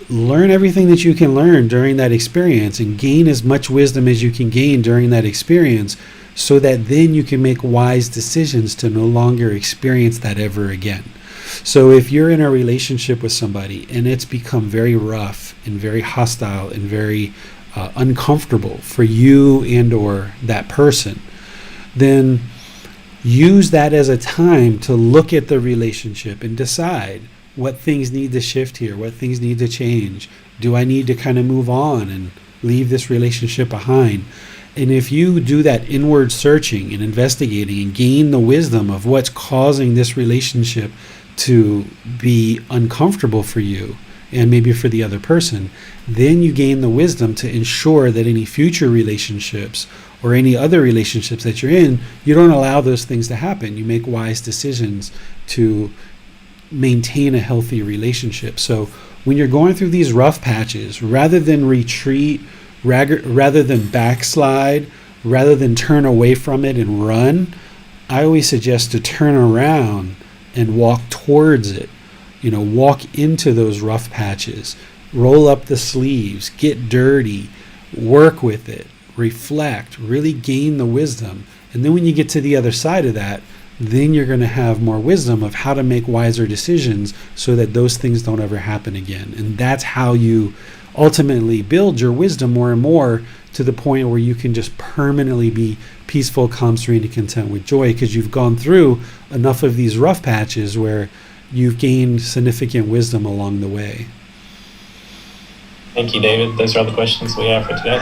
learn everything that you can learn during that experience and gain as much wisdom as you can gain during that experience, so that then you can make wise decisions to no longer experience that ever again. So if you're in a relationship with somebody and it's become very rough and very hostile and very uncomfortable for you and or that person, then use that as a time to look at the relationship and decide what things need to shift here, what things need to change. Do I need to kind of move on and leave this relationship behind? And if you do that inward searching and investigating and gain the wisdom of what's causing this relationship to be uncomfortable for you and maybe for the other person, then you gain the wisdom to ensure that any future relationships or any other relationships that you're in, you don't allow those things to happen. You make wise decisions to maintain a healthy relationship. So when you're going through these rough patches, rather than retreat, rather than backslide, rather than turn away from it and run, I always suggest to turn around and walk towards it. Walk into those rough patches, roll up the sleeves, get dirty, work with it, reflect, really gain the wisdom. And then when you get to the other side of that, then you're going to have more wisdom of how to make wiser decisions so that those things don't ever happen again. And that's how you ultimately build your wisdom more and more to the point where you can just permanently be peaceful, calm, serene, and content with joy, because you've gone through enough of these rough patches where you've gained significant wisdom along the way. Thank you, David. Those are all the questions we have for today.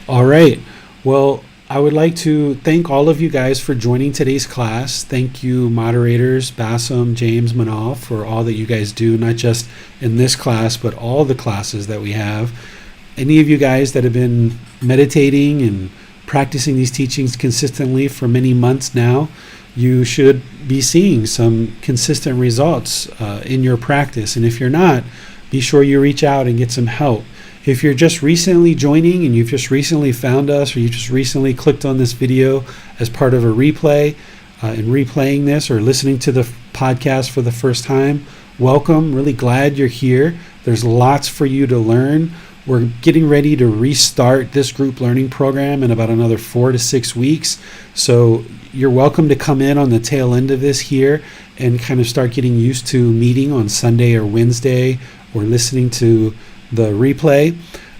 All right. Well, I would like to thank all of you guys for joining today's class. Thank you, moderators, Bassam, James, Manal, for all that you guys do, not just in this class, but all the classes that we have. Any of you guys that have been meditating and practicing these teachings consistently for many months now, you should be seeing some consistent results in your practice. And if you're not, be sure you reach out and get some help. If you're just recently joining and you've just recently found us, or you just recently clicked on this video as part of a replay and replaying this or listening to the podcast for the first time, welcome. Really glad you're here. There's lots for you to learn. We're getting ready to restart this group learning program in about another 4 to 6 weeks. So you're welcome to come in on the tail end of this here and kind of start getting used to meeting on Sunday or Wednesday or listening to the replay.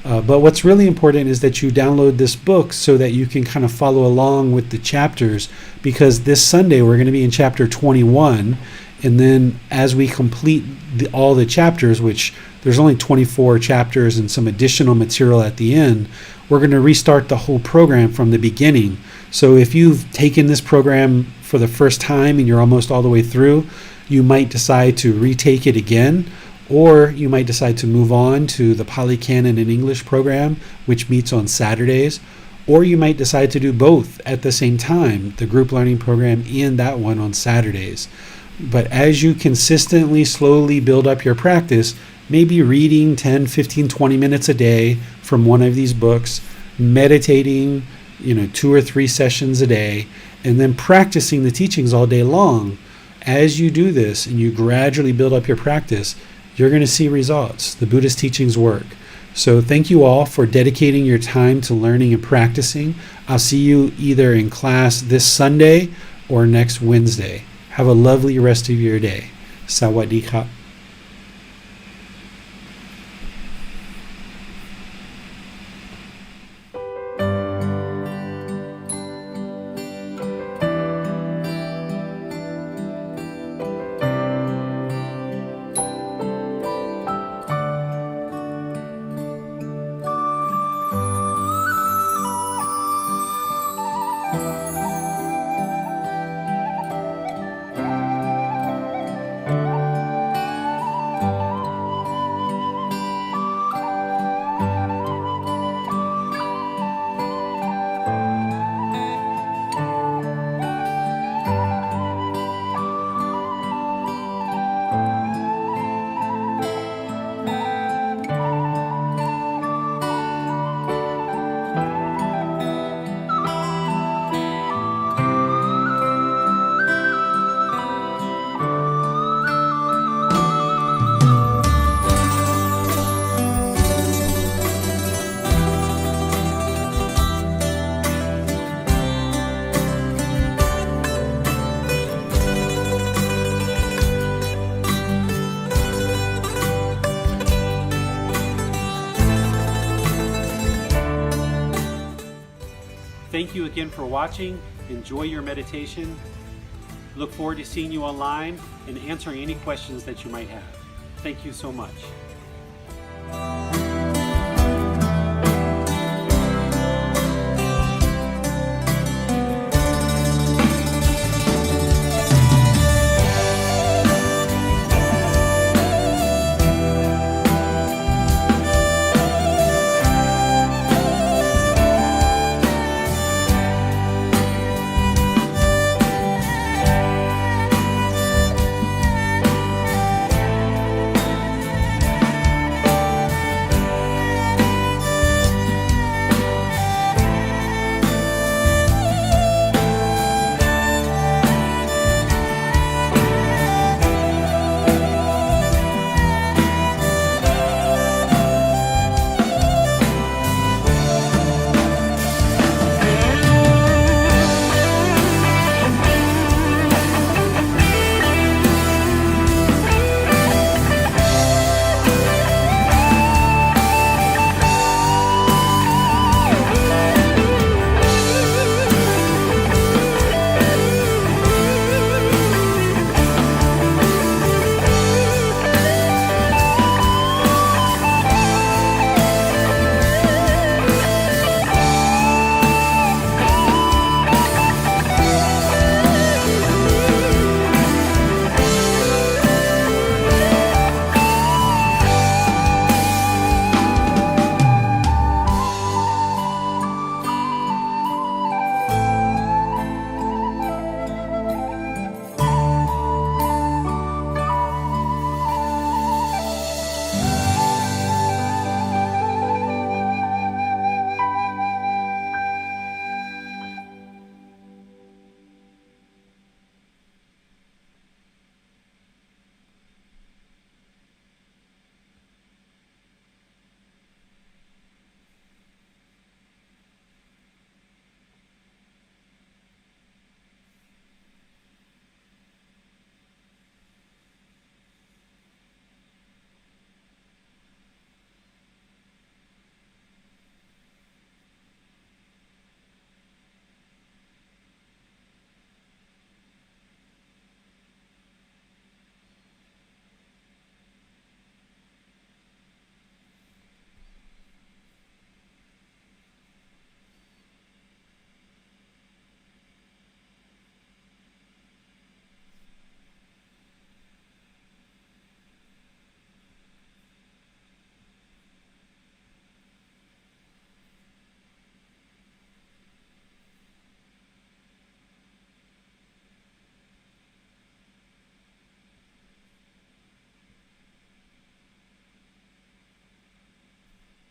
But what's really important is that you download this book so that you can kind of follow along with the chapters, because this Sunday we're going to be in chapter 21. And then as we complete all the chapters, which there's only 24 chapters and some additional material at the end, we're going to restart the whole program from the beginning. So if you've taken this program for the first time and you're almost all the way through, you might decide to retake it again, or you might decide to move on to the Pali Canon and English program, which meets on Saturdays, or you might decide to do both at the same time, the group learning program and that one on Saturdays. But as you consistently, slowly build up your practice, maybe reading 10, 15, 20 minutes a day from one of these books, meditating, 2 or 3 sessions a day, and then practicing the teachings all day long. As you do this and you gradually build up your practice, you're going to see results. The Buddhist teachings work. So thank you all for dedicating your time to learning and practicing. I'll see you either in class this Sunday or next Wednesday. Have a lovely rest of your day. Sawadee ka. Thank you again for watching. Enjoy your meditation. Look forward to seeing you online and answering any questions that you might have. Thank you so much.